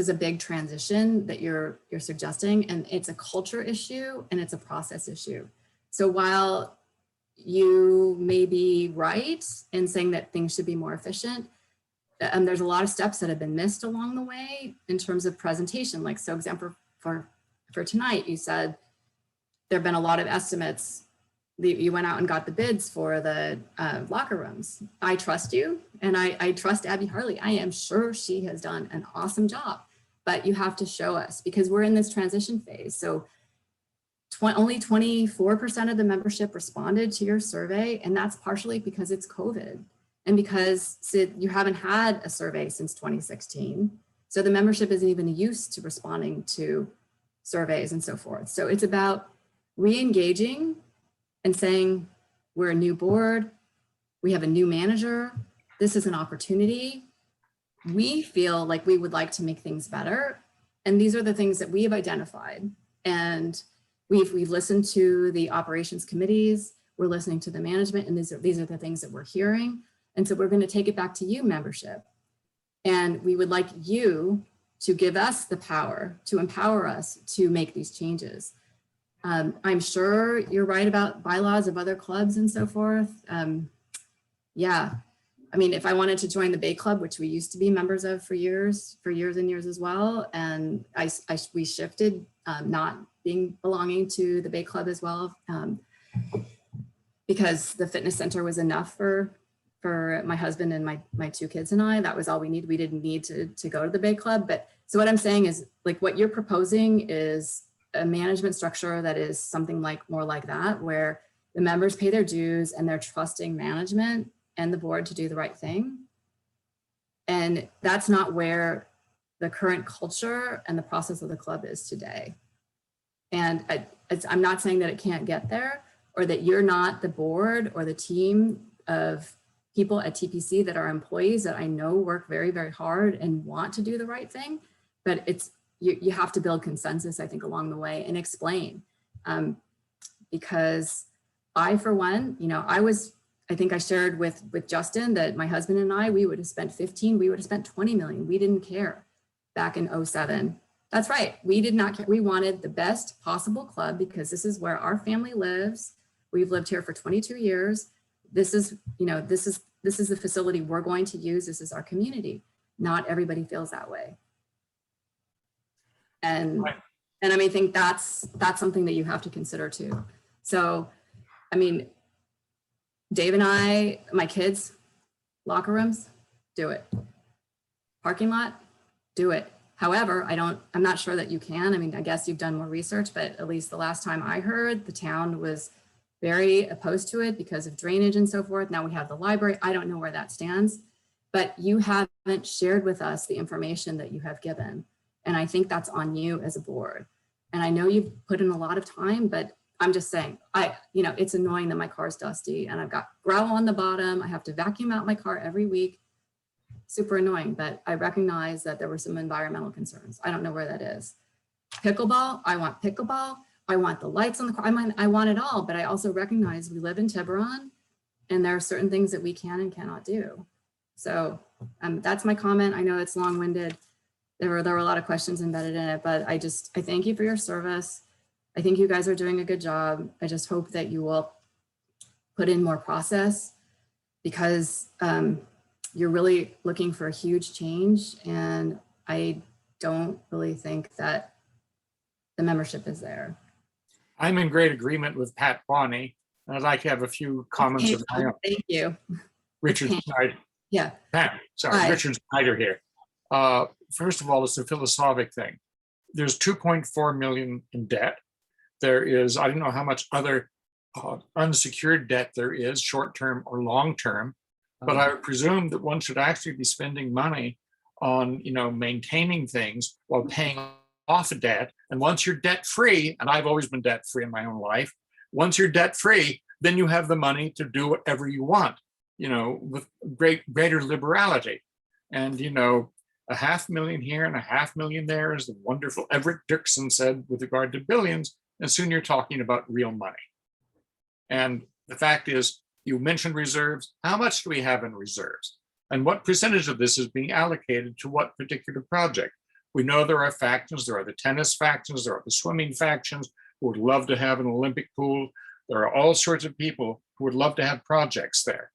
S4: a big transition that you're suggesting, and it's a culture issue and it's a process issue. So while you may be right in saying that things should be more efficient, there's a lot of steps that have been missed along the way in terms of presentation. Like, so example for tonight, you said there've been a lot of estimates. You went out and got the bids for the locker rooms. I trust you, and I trust Abby Harley. I am sure she has done an awesome job, but you have to show us because we're in this transition phase. So only 24% of the membership responded to your survey, and that's partially because it's COVID and because you haven't had a survey since 2016. So the membership isn't even used to responding to surveys and so forth. So it's about re-engaging and saying, we're a new board, we have a new manager, this is an opportunity. We feel like we would like to make things better. And these are the things that we have identified. And we've listened to the operations committees, we're listening to the management, and these are the things that we're hearing. And so we're going to take it back to you, membership. And we would like you to give us the power, to empower us to make these changes. I'm sure you're right about bylaws of other clubs and so forth. Yeah, I mean, if I wanted to join the Bay Club, which we used to be members of for years and years as well, and we shifted, not belonging to the Bay Club as well, because the fitness center was enough for my husband and my two kids and I. That was all we needed. We didn't need to go to the Bay Club. But so what I'm saying is, like, what you're proposing is a management structure that is something like more like that, where the members pay their dues and they're trusting management and the board to do the right thing. And that's not where the current culture and the process of the club is today. And I'm not saying that it can't get there, or that you're not the board or the team of people at TPC that are employees that I know work very, very hard and want to do the right thing. But it's, you have to build consensus, I think, along the way and explain. Because I, for one, I think I shared with Justin that my husband and I, we would have spent 15, we would have spent 20 million. We didn't care back in 2007. That's right. We did not care. We wanted the best possible club because this is where our family lives. We've lived here for 22 years. This is the facility we're going to use. This is our community. Not everybody feels that way. And I mean, I think that's something that you have to consider too. So, I mean, Dave and I, my kids, locker rooms, do it. Parking lot, do it. However, I'm not sure that you can. I mean, I guess you've done more research, but at least the last time I heard, the town was very opposed to it because of drainage and so forth. Now we have the library. I don't know where that stands, but you haven't shared with us the information that you have given. And I think that's on you as a board. And I know you've put in a lot of time, but I'm just saying, it's annoying that my car's dusty and I've got gravel on the bottom. I have to vacuum out my car every week. Super annoying, but I recognize that there were some environmental concerns. I don't know where that is. Pickleball, I want pickleball. I want the lights on the car. I want it all, but I also recognize we live in Tiburon and there are certain things that we can and cannot do. So that's my comment. I know it's long-winded. There were a lot of questions embedded in it, but I thank you for your service. I think you guys are doing a good job. I just hope that you will put in more process because you're really looking for a huge change. And I don't really think that the membership is there.
S10: I'm in great agreement with Pat Bonney. And I'd like to have a few comments of my own.
S4: Thank you.
S10: Richard Snyder.
S4: Yeah.
S10: Pat, sorry,
S4: Hi.
S10: Richard Snyder here. First of all, it's a philosophic thing. There's 2.4 million in debt. There is, I don't know how much other unsecured debt there is, short-term or long-term, but I would presume that one should actually be spending money on, maintaining things while paying off a debt. And once you're debt-free, and I've always been debt-free in my own life, once you're debt-free, then you have the money to do whatever you want, with greater liberality. And, $500,000 here and $500,000 there, as the wonderful Everett Dirksen said with regard to billions, and soon you're talking about real money. And the fact is, you mentioned reserves. How much do we have in reserves? And what percentage of this is being allocated to what particular project? We know there are factions. There are the tennis factions. There are the swimming factions who would love to have an Olympic pool. There are all sorts of people who would love to have projects there.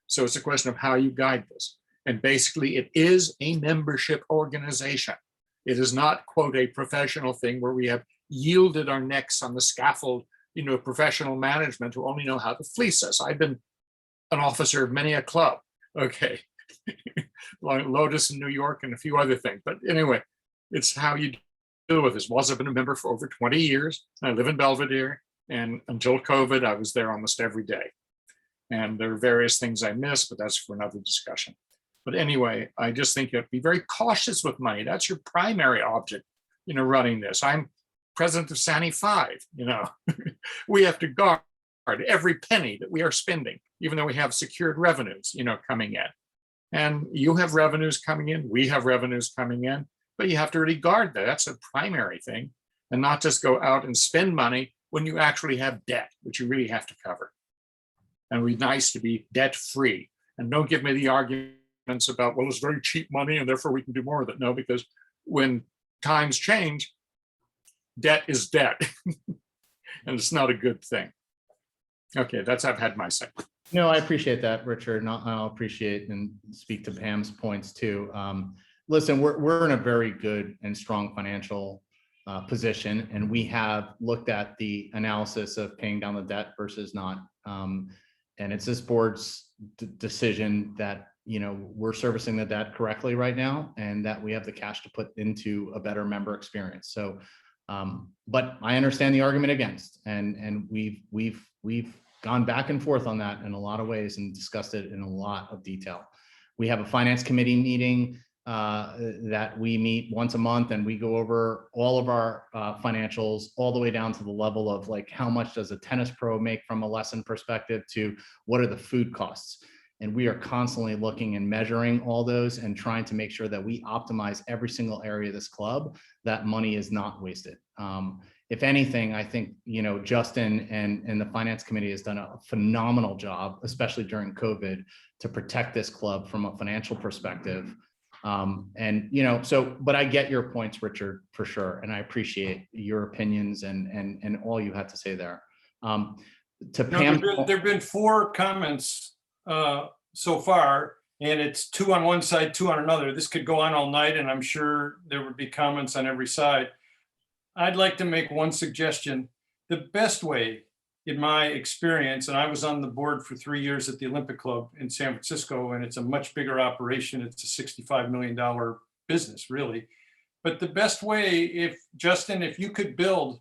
S10: So it's a question of how you guide this. And basically, it is a membership organization. It is not, quote, a professional thing where we have yielded our necks on the scaffold, professional management who only know how to fleece us. I've been an officer of many a club, okay, Lotus in New York and a few other things. But anyway, it's how you deal with this. I've been a member for over 20 years. I live in Belvedere, and until COVID, I was there almost every day. And there are various things I miss, but that's for another discussion. But anyway, I just think you have to be very cautious with money. That's your primary object, running this. I'm president of SANI 5, we have to guard every penny that we are spending, even though we have secured revenues, coming in. And you have revenues coming in, we have revenues coming in, but you have to really guard that. That's a primary thing, and not just go out and spend money when you actually have debt, which you really have to cover. And it would be nice to be debt-free. And don't give me the arguments about, well, it's very cheap money and therefore we can do more with it. No, because when times change, debt is debt. And it's not a good thing. Okay, I've had my say.
S1: No, I appreciate that, Richard, and I'll appreciate and speak to Pam's points too. Listen, we're in a very good and strong financial position, and we have looked at the analysis of paying down the debt versus not. And it's this board's decision that, you know, we're servicing the debt correctly right now, and that we have the cash to put into a better member experience. So, but I understand the argument against, and we've gone back and forth on that in a lot of ways and discussed it in a lot of detail. We have a finance committee meeting that we meet once a month, and we go over all of our financials all the way down to the level of like, how much does a tennis pro make from a lesson perspective to what are the food costs? And we are constantly looking and measuring all those and trying to make sure that we optimize every single area of this club, that money is not wasted. If anything, I think, you know, Justin and the finance committee has done a phenomenal job, especially during COVID, to protect this club from a financial perspective. And, you know, so, but I get your points, Richard, for sure. And I appreciate your opinions and all you had to say there. To Pam,
S8: There've been 4 comments so far, and it's 2 on one side, 2 on another. This could go on all night, and I'm sure there would be comments on every side. I'd like to make one suggestion. The best way, in my experience, and I was on the board for 3 years at the Olympic Club in San Francisco, and it's a much bigger operation. It's a $65 million business, really. But the best way, if Justin, if you could build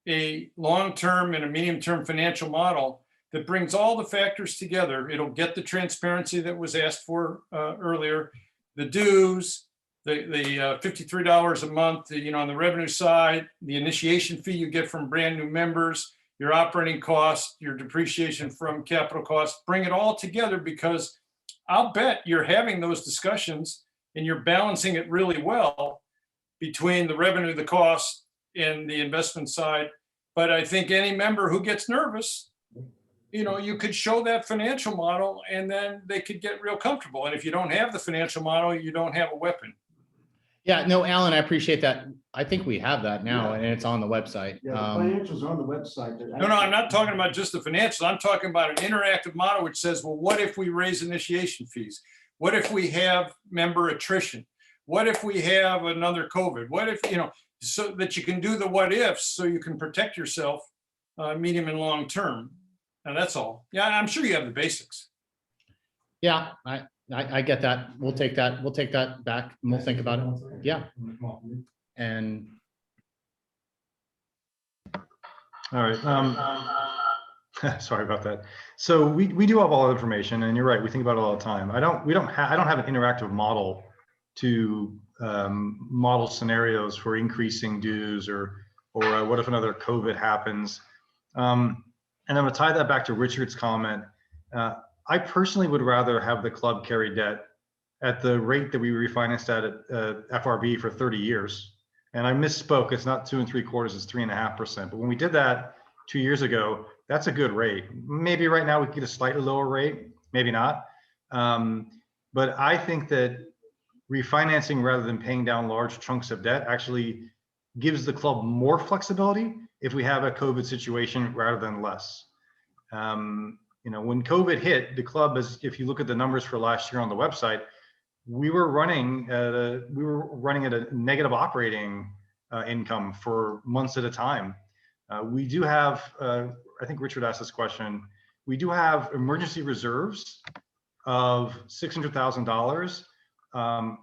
S8: a long-term and a medium-term financial model that brings all the factors together, it'll get the transparency that was asked for earlier, the dues, the $53 a month, you know, on the revenue side, the initiation fee you get from brand new members, your operating costs, your depreciation from capital costs, bring it all together, because I'll bet you're having those discussions and you're balancing it really well between the revenue, the cost, and the investment side. But I think any member who gets nervous, you know, you could show that financial model and then they could get real comfortable. And if you don't have the financial model, you don't have a weapon.
S1: yeah, no, Alan, I appreciate that. I think we have that now,
S2: Yeah.
S1: and it's on the website.
S2: Yeah, the financials are on the website.
S8: No, I'm not talking about just the financials. I'm talking about an interactive model which says, well, what if we raise initiation fees? What if we have member attrition? What if we have another COVID? What if, you know, so that you can do the what ifs so you can protect yourself medium and long term. And that's all. Yeah, I'm sure you have the basics.
S1: Yeah, I get that. We'll take that back and we'll think about it. Yeah. And
S9: All right. Sorry about that. So we do have all the information, and you're right. We think about it all the time. I don't have an interactive model to model scenarios for increasing dues or what if another COVID happens. And I'm going to tie that back to Richard's comment. I personally would rather have the club carry debt at the rate that we refinanced at FRB for 30 years. And I misspoke. It's not 2 3/4, it's 3.5%. But when we did that 2 years ago, that's a good rate. Maybe right now we could get a slightly lower rate, maybe not. But I think that refinancing rather than paying down large chunks of debt actually gives the club more flexibility if we have a COVID situation rather than less. You know, when COVID hit, the club, if you look at the numbers for last year on the website, we were running at a negative operating income for months at a time. We do have, I think Richard asked this question, we do have emergency reserves of $600,000.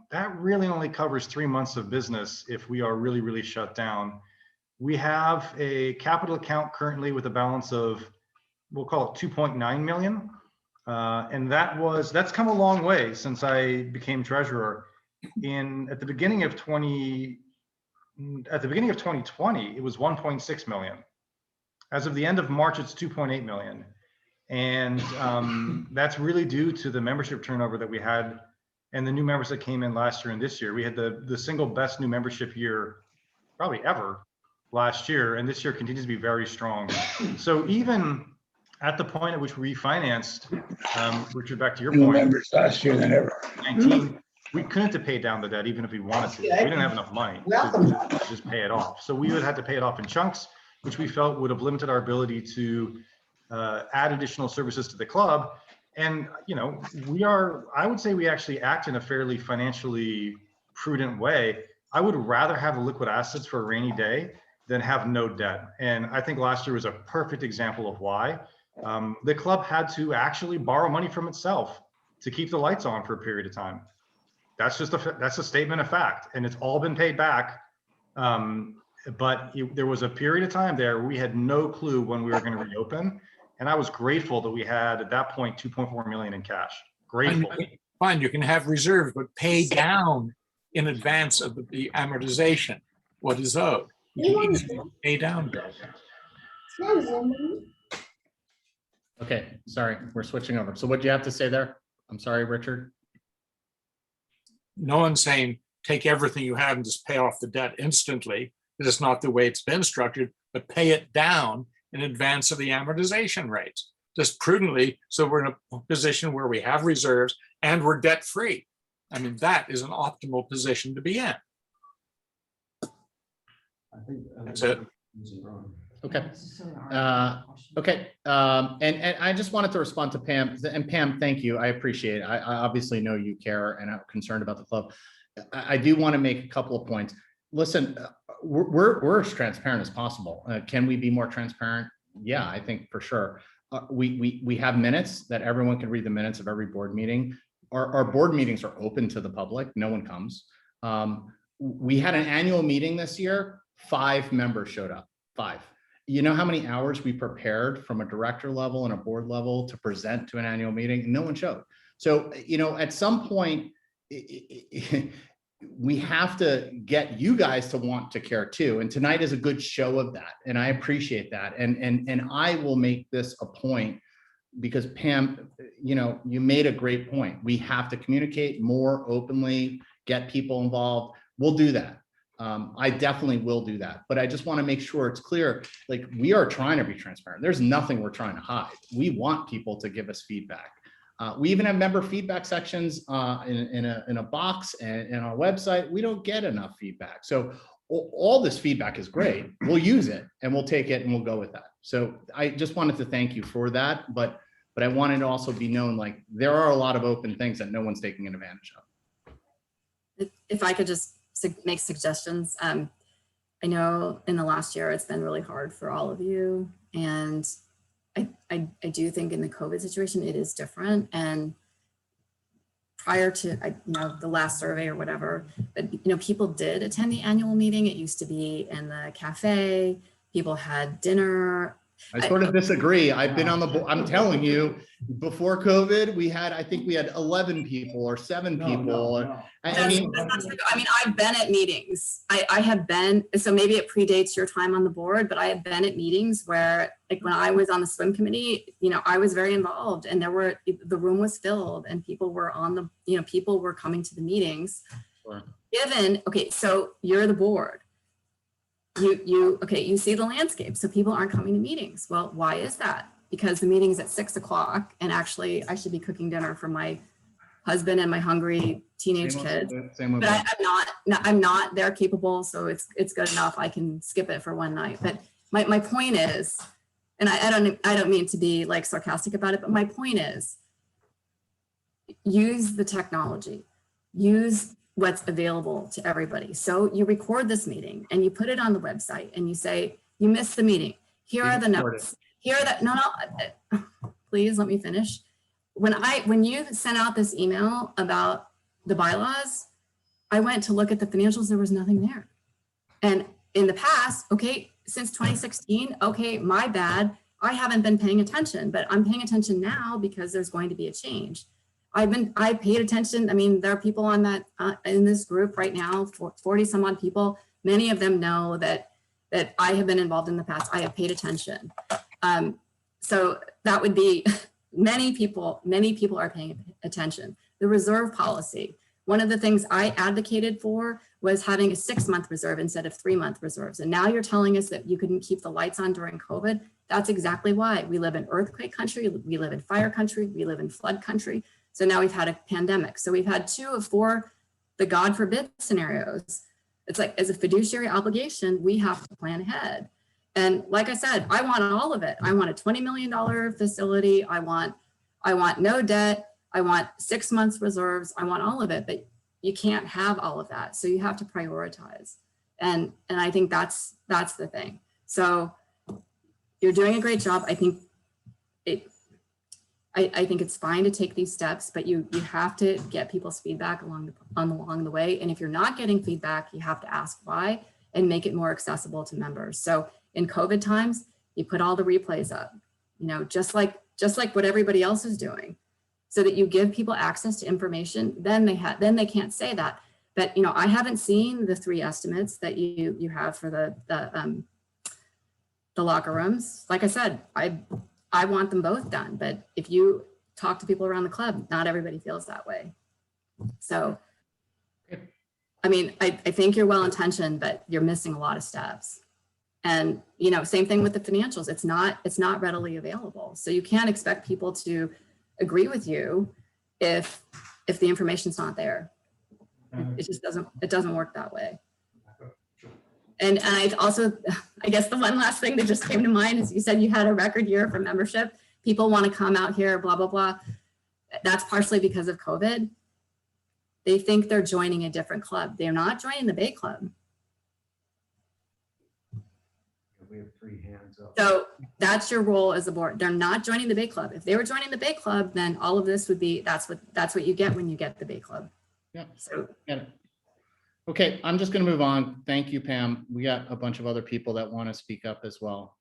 S9: That really only covers 3 months of business if we are really, really shut down. We have a capital account currently with a balance of, we'll call it 2.9 million. And that's come a long way since I became treasurer. At the beginning of 2020, it was 1.6 million. As of the end of March, it's 2.8 million. And that's really due to the membership turnover that we had and the new members that came in last year and this year. We had the single best new membership year probably ever last year, and this year continues to be very strong. So even at the point at which we refinanced, Richard, back to your
S6: New
S9: point,
S6: members last year than ever.
S9: 19, we couldn't have paid down the debt even if we wanted to. We didn't have enough money to just pay it off. So we would have to pay it off in chunks, which we felt would have limited our ability to add additional services to the club. And, you know, I would say we actually act in a fairly financially prudent way. I would rather have the liquid assets for a rainy day than have no debt. And I think last year was a perfect example of why. The club had to actually borrow money from itself to keep the lights on for a period of time. That's a statement of fact, and it's all been paid back. But there was a period of time there where we had no clue when we were going to reopen. And I was grateful that we had at that point 2.4 million in cash. Grateful.
S10: Fine, you can have reserves, but pay down in advance of the amortization what is owed. You can easily pay down debt.
S1: Okay, sorry, we're switching over. So what do you have to say there? I'm sorry, Richard.
S10: No one's saying take everything you have and just pay off the debt instantly. It's not the way it's been structured, but pay it down in advance of the amortization rates, just prudently, so we're in a position where we have reserves and we're debt free. I mean, that is an optimal position to be in.
S2: I think
S10: That's it.
S1: Okay. Okay. And I just wanted to respond to Pam. And Pam, thank you. I appreciate it. I obviously know you care and are concerned about the club. I do want to make a couple of points. Listen, we're as transparent as possible. Can we be more transparent? Yeah, I think for sure. We have minutes that everyone can read the minutes of every board meeting. Our board meetings are open to the public. No one comes. We had an annual meeting this year. 5 members showed up. 5. You know how many hours we prepared from a director level and a board level to present to an annual meeting? No one showed. So, you know, at some point, we have to get you guys to want to care too. And tonight is a good show of that. And I appreciate that. And I will make this a point because Pam, you know, you made a great point. We have to communicate more openly, get people involved. We'll do that. I definitely will do that, but I just want to make sure it's clear, like we are trying to be transparent. There's nothing we're trying to hide. We want people to give us feedback. We even have member feedback sections in a box and on our website. We don't get enough feedback. So all this feedback is great. We'll use it and we'll take it and we'll go with that. So I just wanted to thank you for that, but I wanted to also be known, like there are a lot of open things that no one's taking advantage of.
S4: If I could just make suggestions. I know in the last year, it's been really hard for all of you. And I do think in the COVID situation, it is different. And prior to, the last survey or whatever, but, people did attend the annual meeting. It used to be in the cafe. People had dinner.
S1: I sort of disagree. I've been on the board. I'm telling you, before COVID, I think we had 11 people or 7 people. I mean,
S4: I've been at meetings. I have been, so maybe it predates your time on the board, but I have been at meetings where, like when I was on the swim committee, I was very involved and the room was filled and people were people were coming to the meetings.
S1: Sure.
S4: Okay, so you're the board. You see the landscape, so people aren't coming to meetings. Well, why is that? Because the meeting's at 6 o'clock and actually I should be cooking dinner for my husband and my hungry teenage kids. But I'm not there capable, so it's good enough. I can skip it for one night. But my point is, and I don't mean to be like sarcastic about it, but my point is, use the technology, use what's available to everybody. So you record this meeting and you put it on the website and you say, you missed the meeting. Here are the notes. Please let me finish. When you sent out this email about the bylaws, I went to look at the financials, there was nothing there. And in the past, since 2016, my bad. I haven't been paying attention, but I'm paying attention now because there's going to be a change. I paid attention. I mean, there are people on that in this group right now, 40 some odd people. Many of them know that I have been involved in the past. I have paid attention. So that would be many people are paying attention. The reserve policy. One of the things I advocated for was having a 6-month reserve instead of 3-month reserves. And now you're telling us that you couldn't keep the lights on during COVID. That's exactly why. We live in earthquake country. We live in fire country. We live in flood country. So now we've had a pandemic. So we've had 2 of 4, the God forbid scenarios. It's like, as a fiduciary obligation, we have to plan ahead. And like I said, I want all of it. I want a $20 million facility. I want no debt. I want 6 months reserves. I want all of it, but you can't have all of that. So you have to prioritize. And I think that's the thing. So you're doing a great job. I think it's fine to take these steps, but you have to get people's feedback along the way. And if you're not getting feedback, you have to ask why and make it more accessible to members. So in COVID times, you put all the replays up, you know, just like what everybody else is doing, so that you give people access to information. Then they can't say that. But, you know, I haven't seen the 3 estimates that you have for the locker rooms. Like I said, I want them both done, but if you talk to people around the club, not everybody feels that way. So, I mean, I think you're well-intentioned, but you're missing a lot of steps. And, you know, same thing with the financials. It's not readily available. So you can't expect people to agree with you if the information's not there. It just doesn't work that way. And I also, I guess the one last thing that just came to mind is you said you had a record year for membership. People want to come out here, blah, blah, blah. That's partially because of COVID. They think they're joining a different club. They're not joining the Bay Club.
S2: We have 3 hands up.
S4: So that's your role as a board. They're not joining the Bay Club. If they were joining the Bay Club, then all of this would be, that's what you get when you get the Bay Club.
S1: Yeah.
S4: So
S1: Got it. Okay, I'm just going to move on. Thank you, Pam. We got a bunch of other people that want to speak up as well.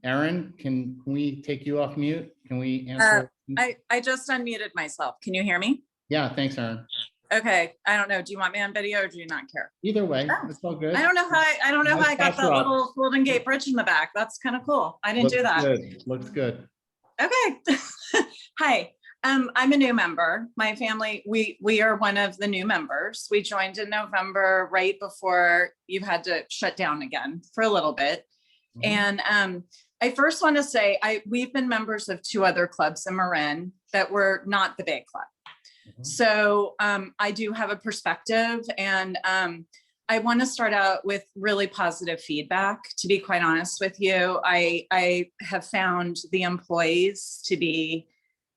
S1: Erin, can we take you off mute? Can we answer?
S12: I just unmuted myself. Can you hear me?
S1: Yeah, thanks, Erin.
S12: Okay. I don't know. Do you want me on video or do you not care?
S1: Either way, it's all good.
S12: I don't know how I got that little Golden Gate Bridge in the back. That's kind of cool. I didn't do that.
S1: Good. Looks good.
S12: Okay. Hi. I'm a new member. My family, we are one of the new members. We joined in November, right before you had to shut down again for a little bit. And I first want to say we've been members of 2 other clubs in Marin that were not the Bay Club. So I do have a perspective, and I want to start out with really positive feedback. To be quite honest with you, I have found the employees to be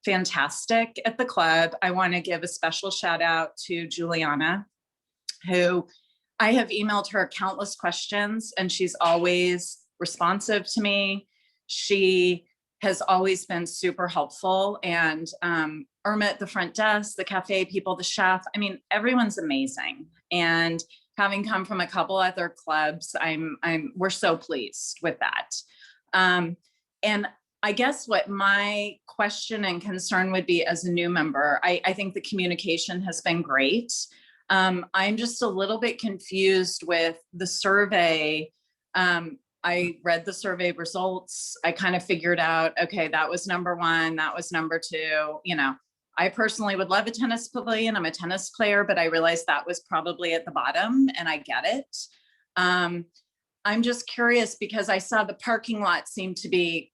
S12: fantastic at the club. I want to give a special shout out to Juliana, who I have emailed her countless questions, and she's always responsive to me. She has always been super helpful, and Irma at the front desk, the cafe people, the chef, I mean, everyone's amazing. And having come from a couple other clubs, we're so pleased with that. And I guess what my question and concern would be as a new member, I think the communication has been great. I'm just a little bit confused with the survey. I read the survey results. I kind of figured out, okay, that was number 1, that was number 2. You know, I personally would love a tennis pavilion. I'm a tennis player, but I realized that was probably at the bottom, and I get it. I'm just curious because I saw the parking lot seemed to be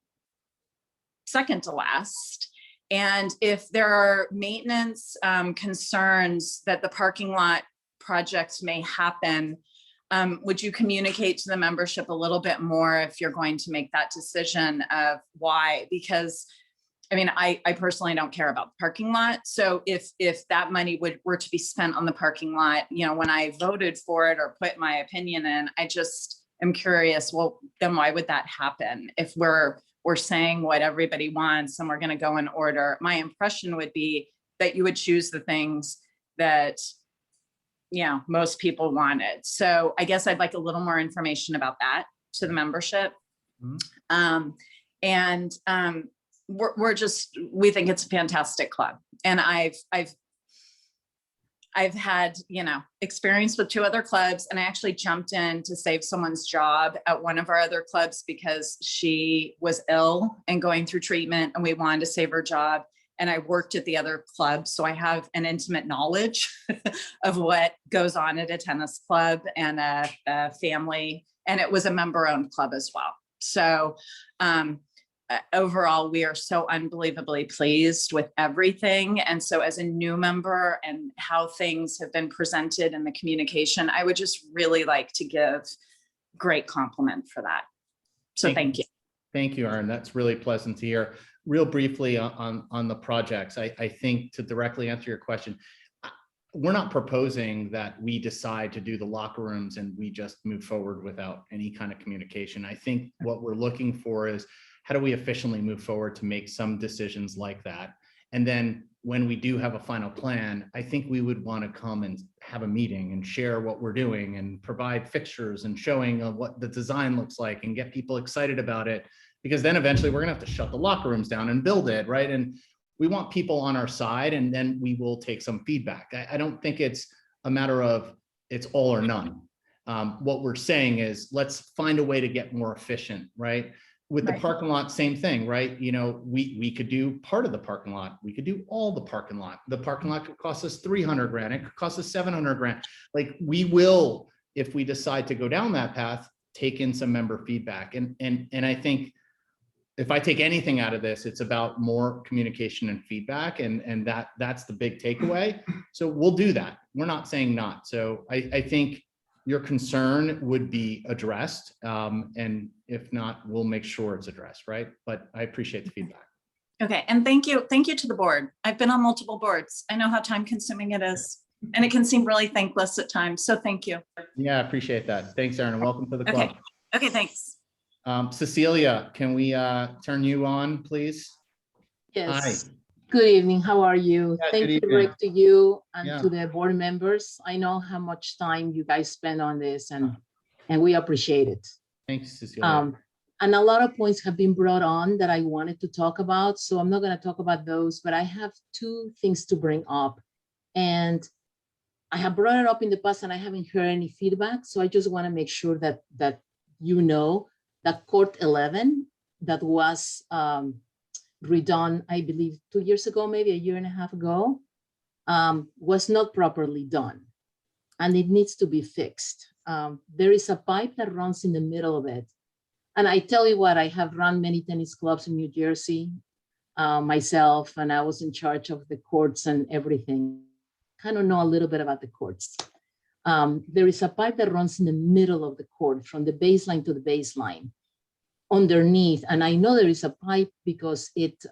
S12: second to last. And if there are maintenance concerns that the parking lot project may happen, would you communicate to the membership a little bit more if you're going to make that decision of why? Because I mean, I personally don't care about the parking lot. So if that money were to be spent on the parking lot, you know, when I voted for it or put my opinion in, I just am curious, well, then why would that happen? If we're saying what everybody wants and we're going to go in order, my impression would be that you would choose the things that, you know, most people wanted. So I guess I'd like a little more information about that to the membership. We think it's a fantastic club. And I've had, you know, experience with 2 other clubs, and I actually jumped in to save someone's job at one of our other clubs because she was ill and going through treatment, and we wanted to save her job. And I worked at the other club, so I have an intimate knowledge of what goes on at a tennis club and a family, and it was a member-owned club as well. So overall, we are so unbelievably pleased with everything. And so as a new member and how things have been presented in the communication, I would just really like to give great compliment for that. So thank you.
S1: Thank you, Erin. That's really pleasant to hear. Real briefly on the projects, I think to directly answer your question, we're not proposing that we decide to do the locker rooms and we just move forward without any kind of communication. I think what we're looking for is how do we efficiently move forward to make some decisions like that? And then when we do have a final plan, I think we would want to come and have a meeting and share what we're doing and provide fixtures and showing what the design looks like and get people excited about it. Because then eventually we're gonna have to shut the locker rooms down and build it, right? And we want people on our side, and then we will take some feedback. I don't think it's a matter of it's all or none. What we're saying is let's find a way to get more efficient, right? With the parking lot, same thing, right? You know, we could do part of the parking lot. We could do all the parking lot. The parking lot could cost us 300 grand. It could cost us 700 grand. Like we will, if we decide to go down that path, take in some member feedback. And I think if I take anything out of this, it's about more communication and feedback, and that's the big takeaway. So we'll do that. We're not saying not. So I think your concern would be addressed. And if not, we'll make sure it's addressed, right? But I appreciate the feedback.
S12: Okay, and thank you to the board. I've been on multiple boards. I know how time consuming it is, and it can seem really thankless at times. So thank you.
S1: Yeah, I appreciate that. Thanks, Erin, and welcome to the club.
S12: Okay, thanks.
S1: Cecilia, can we turn you on, please?
S13: Yes.
S1: Hi.
S13: Good evening. How are you?
S1: Yeah,
S13: Thank
S1: good
S13: you,
S1: evening.
S13: Rick, to you and
S1: Yeah.
S13: to the board members. I know how much time you guys spend on this, and we appreciate it.
S1: Thanks, Cecilia.
S13: And a lot of points have been brought on that I wanted to talk about, so I'm not going to talk about those, but I have two things to bring up. And I have brought it up in the past and I haven't heard any feedback, so I just want to make sure that you know that Court 11 that was redone, I believe 2 years ago, maybe a year and a half ago, was not properly done, and it needs to be fixed. There is a pipe that runs in the middle of it. And I tell you what, I have run many tennis clubs in New Jersey myself, and I was in charge of the courts and everything. Kind of know a little bit about the courts. There is a pipe that runs in the middle of the court from the baseline to the baseline underneath. And I know there is a pipe because it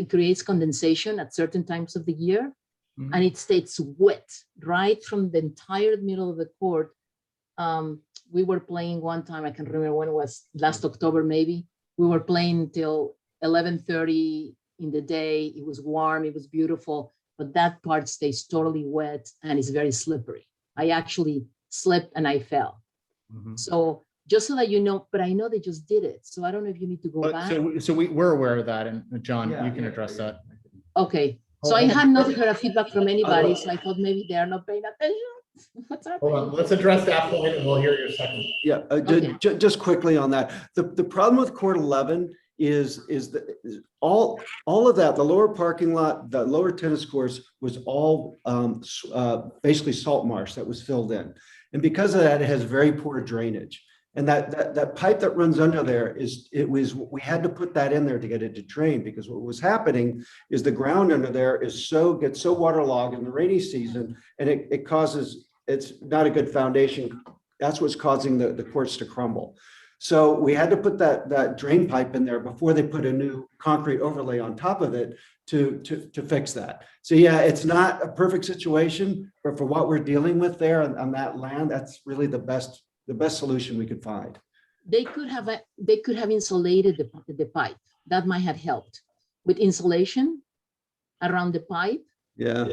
S13: creates condensation at certain times of the year. Mm-hmm. And it stays wet right from the entire middle of the court. We were playing one time, I can remember when it was, last October maybe. We were playing until 11:30 in the day. It was warm, it was beautiful, but that part stays totally wet and it's very slippery. I actually slipped and I fell. Mm-hmm. So just so that you know, but I know they just did it. So I don't know if you need to go back.
S1: So we're aware of that, and John, you can address that.
S13: Okay. So I had not heard a feedback from anybody, so I thought maybe they are not paying attention. What's happening?
S1: Hold on, let's address that point and we'll hear your second.
S3: Yeah, just quickly on that. The problem with Court 11 is that all of that, the lower parking lot, the lower tennis courts was all basically salt marsh that was filled in. And because of that, it has very poor drainage. And that pipe that runs under there we had to put that in there to get it to drain, because what was happening is the ground under there gets so waterlogged in the rainy season, and it's not a good foundation. That's what's causing the courts to crumble. So we had to put that drain pipe in there before they put a new concrete overlay on top of it to fix that. So yeah, it's not a perfect situation, but for what we're dealing with there on that land, that's really the best solution we could find.
S13: They could have insulated the pipe. That might have helped with insulation around the pipe.
S3: Yeah.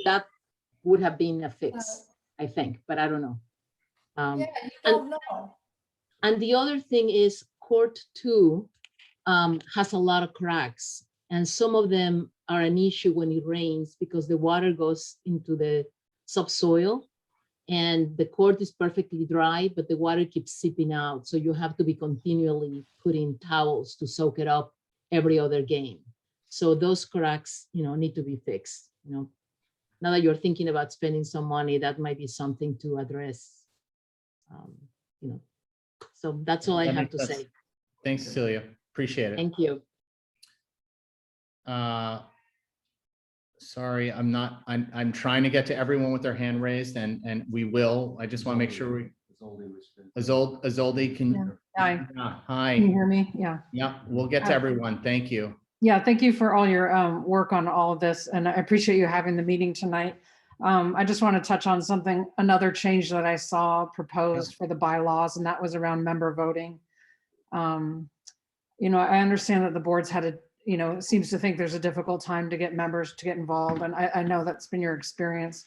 S13: That would have been a fix, I think, but I don't know.
S14: Yeah, you don't know.
S13: And the other thing is Court 2 has a lot of cracks, and some of them are an issue when it rains because the water goes into the subsoil. And the court is perfectly dry, but the water keeps seeping out. So you have to be continually putting towels to soak it up every other game. So those cracks, need to be fixed. Now that you're thinking about spending some money, that might be something to address. So that's all I have to say.
S1: Thanks, Cecilia. Appreciate it.
S13: Thank you.
S1: Sorry, I'm trying to get to everyone with their hand raised, and we will. I just want to make sure Azoldi, can?
S15: Yeah. Hi,
S1: Yeah,
S15: can you
S1: hi.
S15: hear me? Yeah.
S1: Yeah, we'll get to everyone. Thank you.
S15: Yeah, thank you for all your work on all of this, and I appreciate you having the meeting tonight. I just want to touch on something, another change that I saw proposed for the bylaws, and that was around member voting. You know, I understand that the boards had a, you know, seems to think there's a difficult time to get members to get involved, and I know that's been your experience.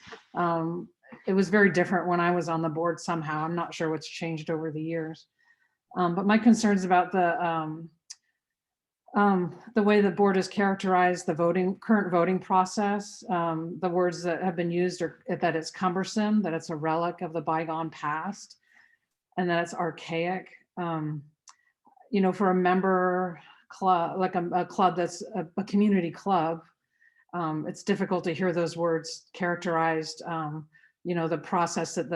S15: It was very different when I was on the board somehow. I'm not sure what's changed over the years. But my concerns about the way the board has characterized the current voting process, the words that have been used are that it's cumbersome, that it's a relic of the bygone past, and that it's archaic. You know, for a member club, like a club that's a community club, it's difficult to hear those words characterized. You know, the process of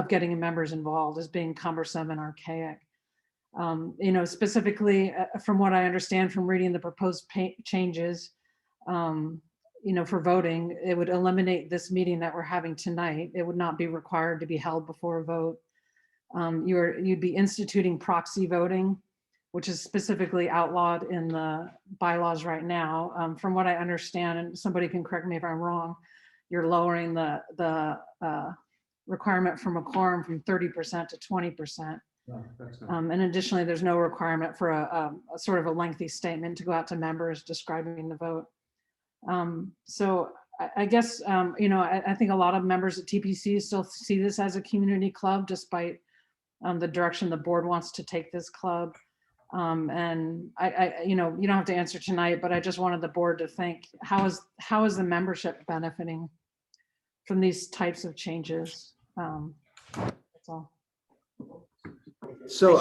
S15: getting members involved as being cumbersome and archaic. You know, specifically from what I understand from reading the proposed changes, you know, for voting, it would eliminate this meeting that we're having tonight. It would not be required to be held before a vote. You'd be instituting proxy voting, which is specifically outlawed in the bylaws right now. From what I understand, and somebody can correct me if I'm wrong, you're lowering the requirement from a quorum from 30% to 20%. And additionally, there's no requirement for a sort of a lengthy statement to go out to members describing the vote. So I guess, you know, I think a lot of members at TPC still see this as a community club, despite the direction the board wants to take this club. And you know, you don't have to answer tonight, but I just wanted the board to think, how is the membership benefiting from these types of changes? That's all.
S3: So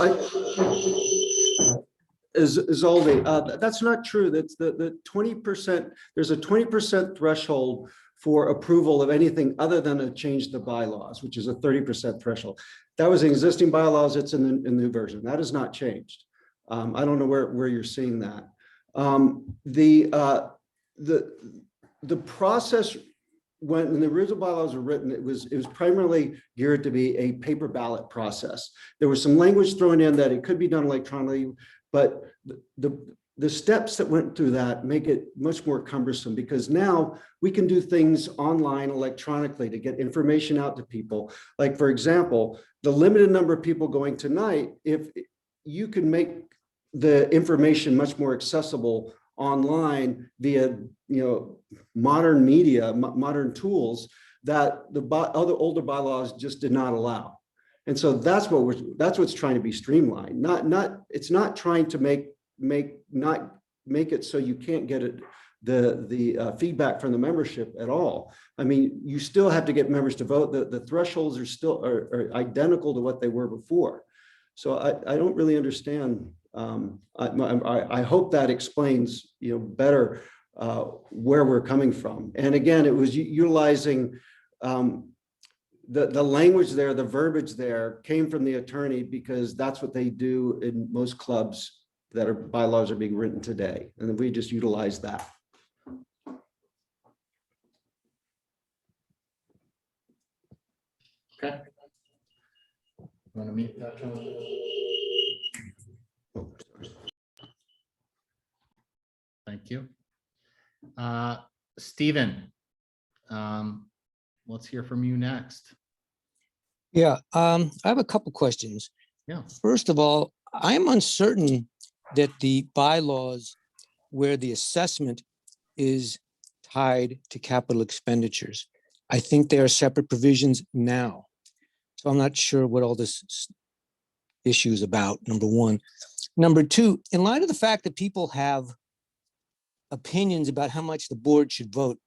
S3: Zoldi, that's not true. That's the 20%, there's a 20% threshold for approval of anything other than a change the bylaws, which is a 30% threshold. That was existing bylaws. It's in the new version. That has not changed. I don't know where you're seeing that. The process when the original bylaws were written, it was primarily geared to be a paper ballot process. There was some language thrown in that it could be done electronically, but the steps that went through that make it much more cumbersome, because now we can do things online electronically to get information out to people. Like, for example, the limited number of people going tonight, if you can make the information much more accessible online via, you know, modern media, modern tools that the other older bylaws just did not allow. And so that's what's trying to be streamlined. It's not trying to make it so you can't get the feedback from the membership at all. I mean, you still have to get members to vote. The thresholds are still are identical to what they were before. So I don't really understand. I hope that explains, you know, better where we're coming from. And again, it was utilizing the language there, the verbiage there came from the attorney, because that's what they do in most clubs that bylaws are being written today. And then we just utilize that.
S1: Okay. Want to meet that? Thank you. Stephen, let's hear from you next.
S16: Yeah, I have a couple questions.
S1: Yeah.
S16: First of all, I'm uncertain that the bylaws where the assessment is tied to capital expenditures. I think they are separate provisions now. So I'm not sure what all this issue is about, number one. Number two, in light of the fact that people have opinions about how much the board should vote,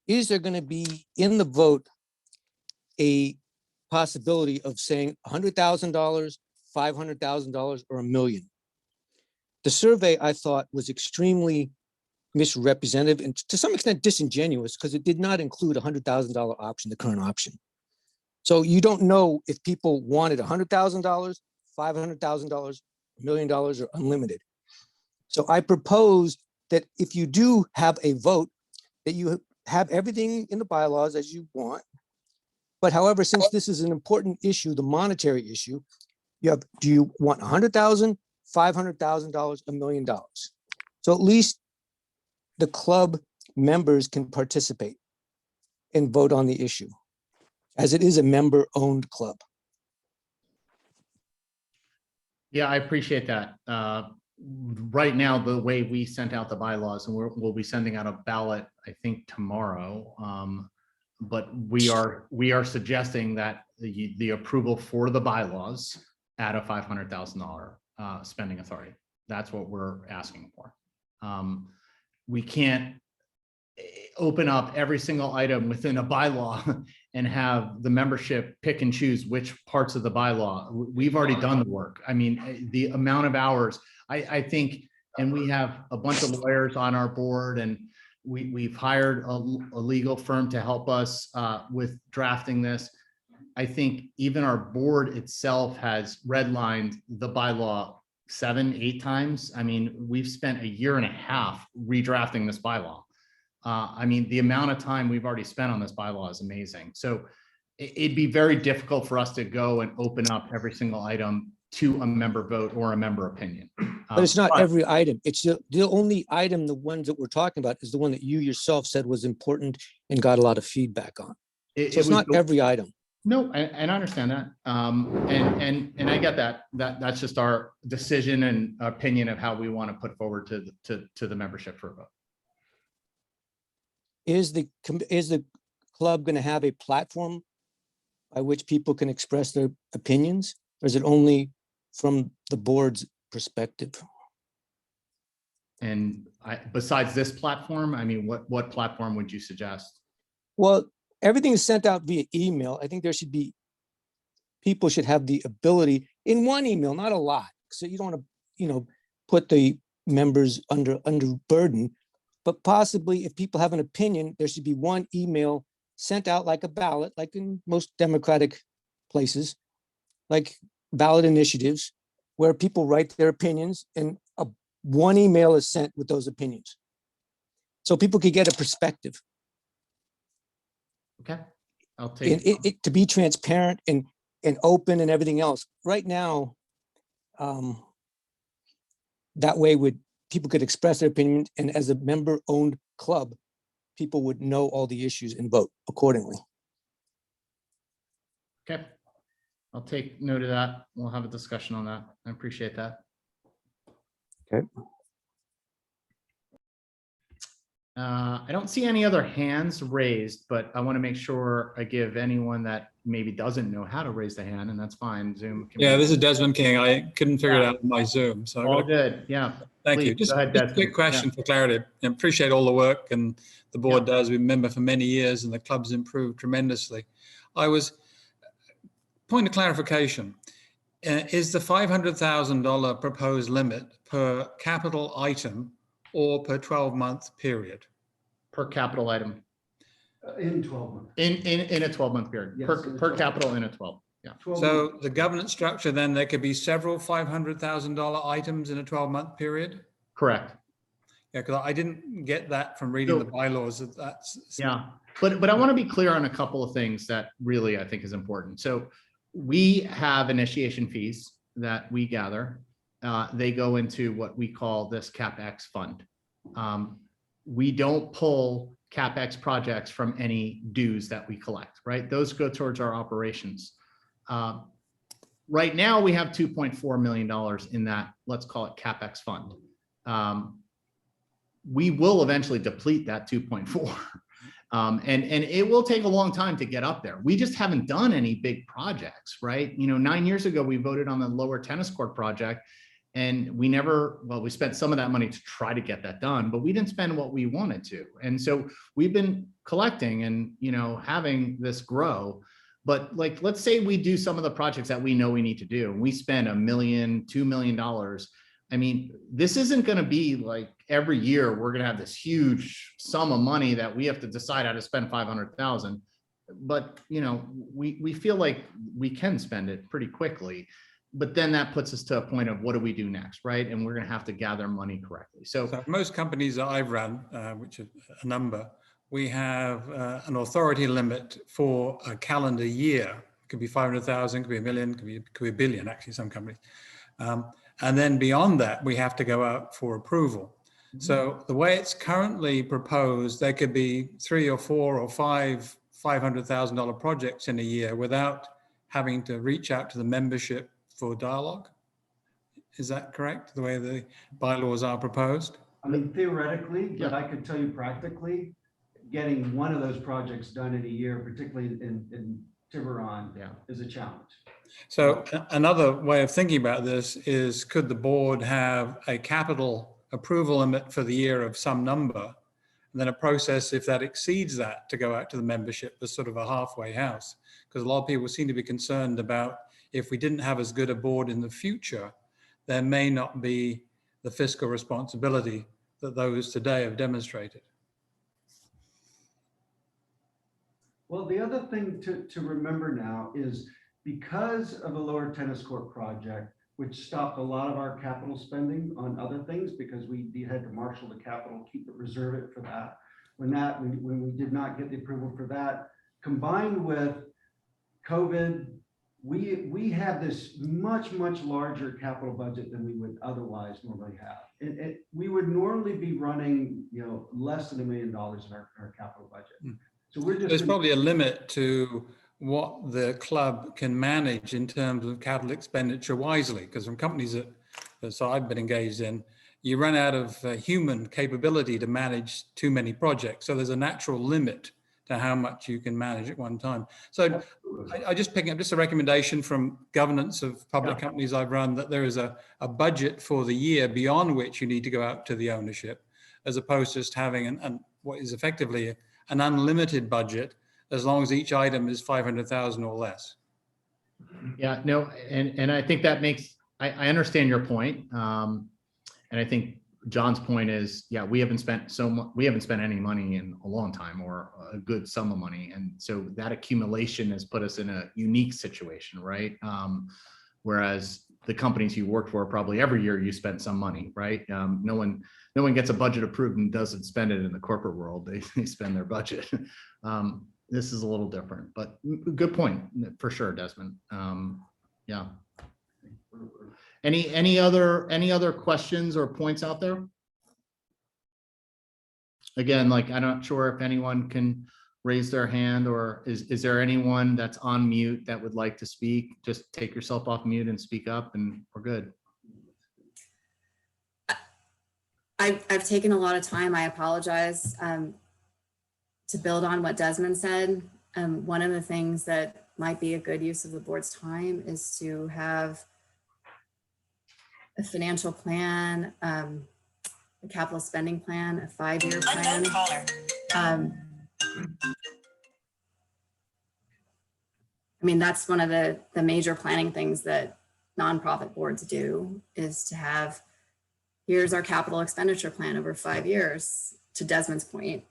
S16: is there going to be in the vote a possibility of saying $100,000, $500,000, or $1 million? The survey, I thought, was extremely misrepresentative and to some extent disingenuous, because it did not include a $100,000 option, the current option. So you don't know if people wanted $100,000, $500,000, $1 million, or unlimited. So I propose that if you do have a vote, that you have everything in the bylaws as you want, But however, since this is an important issue, the monetary issue, you have, do you want $100,000, $500,000, $1 million? So at least the club members can participate and vote on the issue, as it is a member-owned club.
S1: Yeah, I appreciate that. Right now, the way we sent out the bylaws, and we'll be sending out a ballot, I think tomorrow. But we are suggesting that the approval for the bylaws add a $500,000 spending authority. That's what we're asking for. We can't open up every single item within a bylaw and have the membership pick and choose which parts of the bylaw. We've already done the work. I mean, the amount of hours, I think, and we have a bunch of lawyers on our board, and we've hired a legal firm to help us with drafting this. I think even our board itself has redlined the bylaw 7-8 times. I mean, we've spent 1.5 years redrafting this bylaw. I mean, the amount of time we've already spent on this bylaw is amazing. So it'd be very difficult for us to go and open up every single item to a member vote or a member opinion.
S16: But it's not every item. It's the only item, the ones that we're talking about, is the one that you yourself said was important and got a lot of feedback on. So it's not every item.
S1: No, and I understand that. And I get that. That's just our decision and opinion of how we want to put forward to the membership for a vote.
S16: Is the club going to have a platform by which people can express their opinions, or is it only from the board's perspective?
S1: And besides this platform, I mean, what platform would you suggest?
S16: Well, everything is sent out via email. I think there should be, people should have the ability in one email, not a lot. So you don't want to, put the members under burden, but possibly if people have an opinion, there should be one email sent out like a ballot, like in most democratic places, like ballot initiatives, where people write their opinions and one email is sent with those opinions. So people could get a perspective.
S1: Okay, I'll take
S16: it to be transparent and open and everything else. Right now, that way people could express their opinion, and as a member-owned club, people would know all the issues and vote accordingly.
S1: Okay, I'll take note of that. We'll have a discussion on that. I appreciate that.
S16: Okay.
S1: I don't see any other hands raised, but I want to make sure I give anyone that maybe doesn't know how to raise the hand, and that's fine. Zoom.
S17: Yeah, this is Desmond King. I couldn't figure it out on my Zoom. So
S1: all good. Yeah.
S17: Thank you. Just a quick question for clarity. I appreciate all the work and the board does. We've been a member for many years and the club's improved tremendously. Point of clarification, is the $500,000 proposed limit per capital item or per 12-month period?
S1: Per capital item.
S2: In 12 months.
S1: In a 12-month period.
S2: Yes,
S1: per capital in a 12. Yeah.
S17: So the governance structure, then there could be several $500,000 items in a 12-month period?
S1: Correct.
S17: Yeah, because I didn't get that from reading the bylaws.
S1: Yeah, but I want to be clear on a couple of things that really I think is important. So we have initiation fees that we gather. They go into what we call this CapEx fund. We don't pull CapEx projects from any dues that we collect, right? Those go towards our operations. Right now we have $2.4 million in that, let's call it CapEx fund. We will eventually deplete that 2.4. And it will take a long time to get up there. We just haven't done any big projects, right? 9 years ago, we voted on the lower tennis court project, and we spent some of that money to try to get that done, but we didn't spend what we wanted to. And so we've been collecting and, having this grow. But let's say we do some of the projects that we know we need to do, and we spend $1 million, $2 million. I mean, this isn't going to be like every year we're going to have this huge sum of money that we have to decide how to spend 500,000. But, we feel like we can spend it pretty quickly. But then that puts us to a point of what do we do next, right? And we're going to have to gather money correctly. So
S17: most companies that I've run, which are a number, we have an authority limit for a calendar year. It could be 500,000, could be a million, could be a billion, actually, some companies. And then beyond that, we have to go out for approval. So the way it's currently proposed, there could be 3 or 4 or 5 $500,000 projects in a year without having to reach out to the membership for dialogue. Is that correct, the way the bylaws are proposed?
S2: I mean, theoretically, but I could tell you practically, getting one of those projects done in a year, particularly in Tiburon, is a challenge.
S17: So another way of thinking about this is, could the board have a capital approval limit for the year of some number, and then a process, if that exceeds that, to go out to the membership as sort of a halfway house? Because a lot of people seem to be concerned about, if we didn't have as good a board in the future, there may not be the fiscal responsibility that those today have demonstrated.
S2: Well, the other thing to remember now is, because of the lower tennis court project, which stopped a lot of our capital spending on other things, because we had to marshal the capital, keep it, reserve it for that. When we did not get the approval for that, combined with COVID, we have this much larger capital budget than we would otherwise normally have. We would normally be running, less than $1 million in our capital budget. So we're just—
S17: There's probably a limit to what the club can manage in terms of capital expenditure wisely, because from companies that so I've been engaged in, you run out of human capability to manage too many projects. So there's a natural limit to how much you can manage at one time. So I just picking up just a recommendation from governance of public companies I've run, that there is a budget for the year beyond which you need to go out to the ownership, as opposed to just having what is effectively an unlimited budget, as long as each item is 500,000 or less.
S1: Yeah, no, and I think that makes, I understand your point. And I think John's point is, we haven't spent any money in a long time, or a good sum of money. And so that accumulation has put us in a unique situation, right? Whereas the companies you work for, probably every year you spend some money, right? No one gets a budget approved and doesn't spend it in the corporate world. They spend their budget. This is a little different, but good point for sure, Desmond. Yeah. Any other questions or points out there? Again, like, I'm not sure if anyone can raise their hand, or is there anyone that's on mute that would like to speak? Just take yourself off mute and speak up, and we're good.
S4: I've taken a lot of time. I apologize. To build on what Desmond said, one of the things that might be a good use of the board's time is to have a financial plan, a capital spending plan, a 5-year plan. I mean, that's one of the major planning things that nonprofit boards do, is to have, here's our capital expenditure plan over 5 years. To Desmond's point,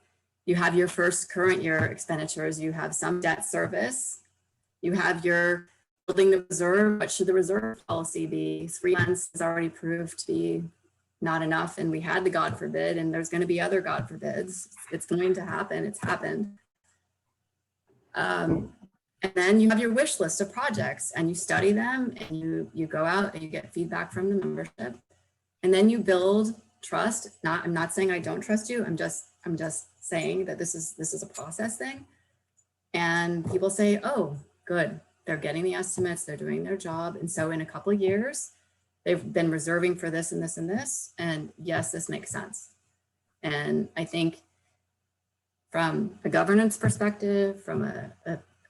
S4: you have your first current year expenditures, you have some debt service, you have your building the reserve. What should the reserve policy be? 3 months is already proved to be not enough, and we had the God forbid, and there's going to be other God forbids. It's going to happen. It's happened. And then you have your wish list of projects, and you study them, and you go out and you get feedback from the membership, and then you build trust. I'm not saying I don't trust you. I'm just saying that this is a process thing. And people say, oh, good, they're getting the estimates, they're doing their job. And so in a couple of years, they've been reserving for this and this and this. And yes, this makes sense. And I think from a governance perspective, from a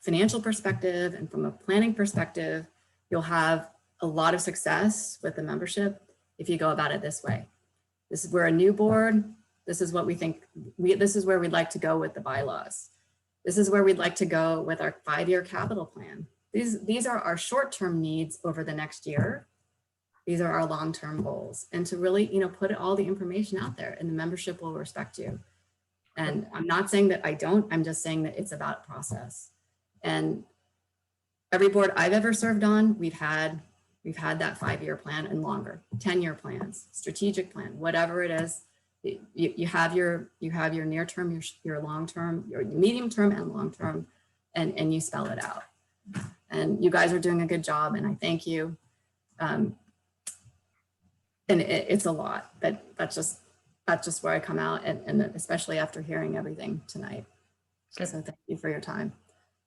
S4: financial perspective, and from a planning perspective, you'll have a lot of success with the membership if you go about it this way. We're a new board. This is what we think, this is where we'd like to go with the bylaws. This is where we'd like to go with our 5-year capital plan. These are our short-term needs over the next year. These are our long-term goals. And to really, put all the information out there, and the membership will respect you. And I'm not saying that I don't, I'm just saying that it's about a process. And every board I've ever served on, we've had that 5-year plan and longer, 10-year plans, strategic plan, whatever it is. you have your near term, your long term, your medium term and long term, and you spell it out. And you guys are doing a good job, and I thank you. And it's a lot, but that's just where I come out, and especially after hearing everything tonight. So thank you for your time.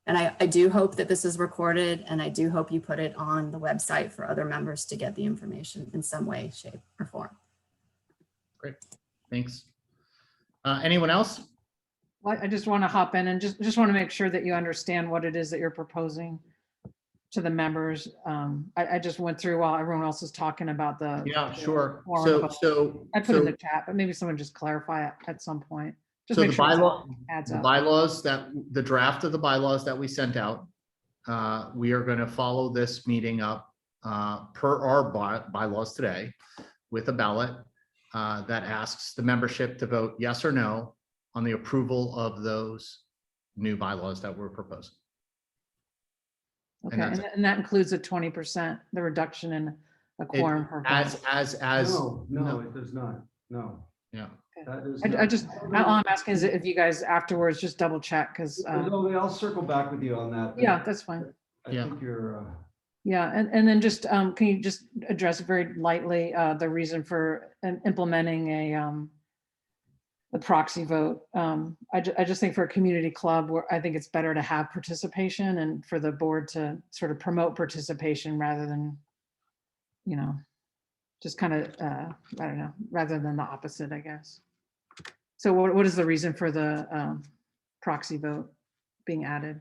S4: And I do hope that this is recorded, and I do hope you put it on the website for other members to get the information in some way, shape, or form.
S1: Great, thanks. Anyone else?
S15: Well, I just want to hop in and just want to make sure that you understand what it is that you're proposing to the members. I just went through while everyone else is talking about the.
S1: Yeah, sure.
S15: form.
S1: So
S15: I put in the chat, but maybe someone just clarify it at some point. Just
S1: So
S15: make
S1: the
S15: sure it's
S1: bylaw,
S15: all adds
S1: the
S15: up.
S1: bylaws the draft of the bylaws that we sent out, we are going to follow this meeting up per our bylaws today with a ballot that asks the membership to vote yes or no on the approval of those new bylaws that we're proposing.
S15: Okay,
S1: that's
S15: and that includes a 20%, the reduction in a quorum. per vote.
S2: No, it does not. No.
S1: Yeah.
S2: That is
S15: I
S2: not-
S15: just, all I'm asking is if you guys afterwards just double check, because,
S2: I'll circle back with you on that.
S15: yeah, that's fine.
S2: I think you're,
S15: Yeah, and then just, can you just address very lightly the reason for implementing the proxy vote? I just think for a community club, where I think it's better to have participation and for the board to sort of promote participation rather than, just kind of, I don't know, rather than the opposite, I guess. So what is the reason for the proxy vote being added?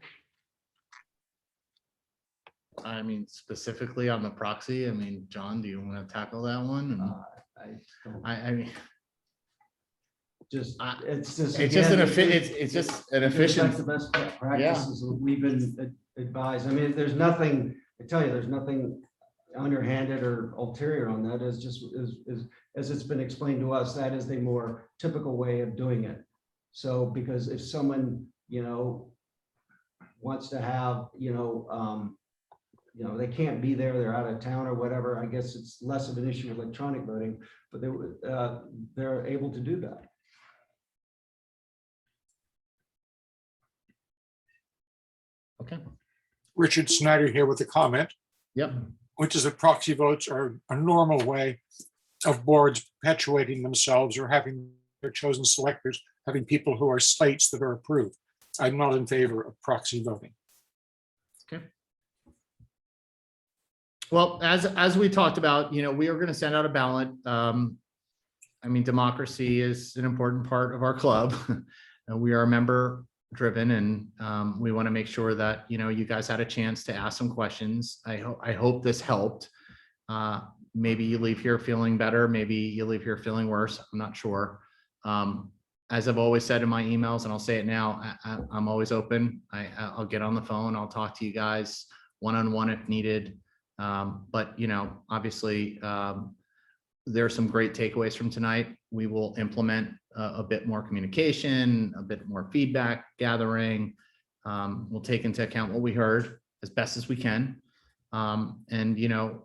S1: I mean, specifically on the proxy, I mean, John, do you want to tackle that one? I mean,
S2: it's
S1: just an efficient.
S2: That's the best practices that we've been advised. I mean, there's nothing, I tell you, there's nothing underhanded or ulterior on that. Is just as it's been explained to us, that is the more typical way of doing it. So because if someone, wants to have, they can't be there, they're out of town or whatever, I guess it's less of an issue with electronic voting, but they're able to do that.
S1: Okay.
S10: Richard Snyder here with a comment.
S1: Yep.
S10: Which is that proxy votes are a normal way of boards perpetuating themselves or having their chosen selectors, having people who are slates that are approved. I'm not in favor of proxy voting.
S1: Okay. Well, as we talked about, we are going to send out a ballot. I mean, democracy is an important part of our club. And we are member driven, and we want to make sure that, you guys had a chance to ask some questions. I hope this helped. Maybe you leave here feeling better. Maybe you leave here feeling worse. I'm not sure. As I've always said in my emails, and I'll say it now, I'm always open. I'll get on the phone. I'll talk to you guys one-on-one if needed. But, obviously, there are some great takeaways from tonight. We will implement a bit more communication, a bit more feedback gathering. We'll take into account what we heard as best as we can. And,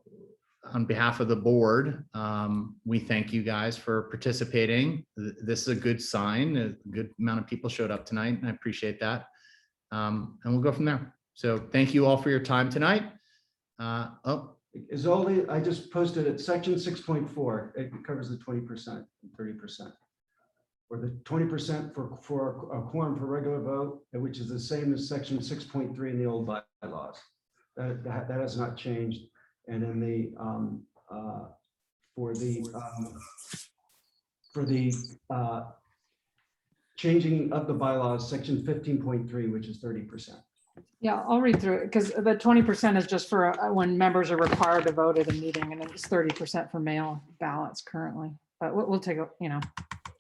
S1: on behalf of the board, we thank you guys for participating. This is a good sign. A good amount of people showed up tonight, and I appreciate that. And we'll go from there. So thank you all for your time tonight.
S2: Izoli, I just posted it, section 6.4, it covers the 20% and 30%. Or the 20% for a quorum for regular vote, which is the same as section 6.3 in the old bylaws. That has not changed. And in the for the changing of the bylaws, section 15.3, which is 30%.
S15: Yeah, I'll read through it because the 20% is just for when members are required to vote at a meeting, and it's 30% for mail ballots currently. But we'll take a,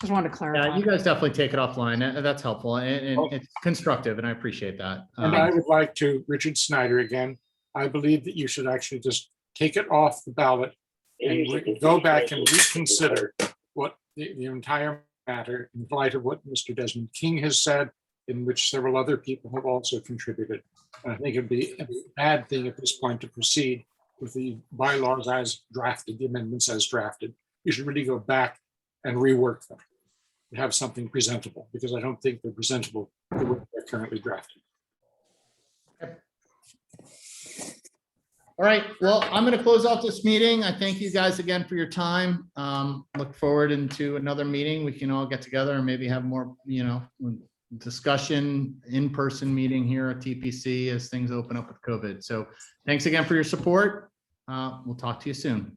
S15: just wanted to clarify.
S1: Yeah, you guys definitely take it offline. That's helpful, and it's constructive, and I appreciate that.
S10: And I would like to, Richard Snyder again, I believe that you should actually just take it off the ballot and go back and reconsider what the entire matter in light of what Mr. Desmond King has said, in which several other people have also contributed. And I think it'd be a bad thing at this point to proceed with the bylaws as drafted, the amendments as drafted. You should really go back and rework them. have something presentable, because I don't think they're presentable the way they're currently drafted.
S1: All right, well, I'm going to close off this meeting. I thank you guys again for your time. Look forward into another meeting. We can all get together and maybe have more, discussion, in-person meeting here at TPC as things open up with COVID. So thanks again for your support. We'll talk to you soon.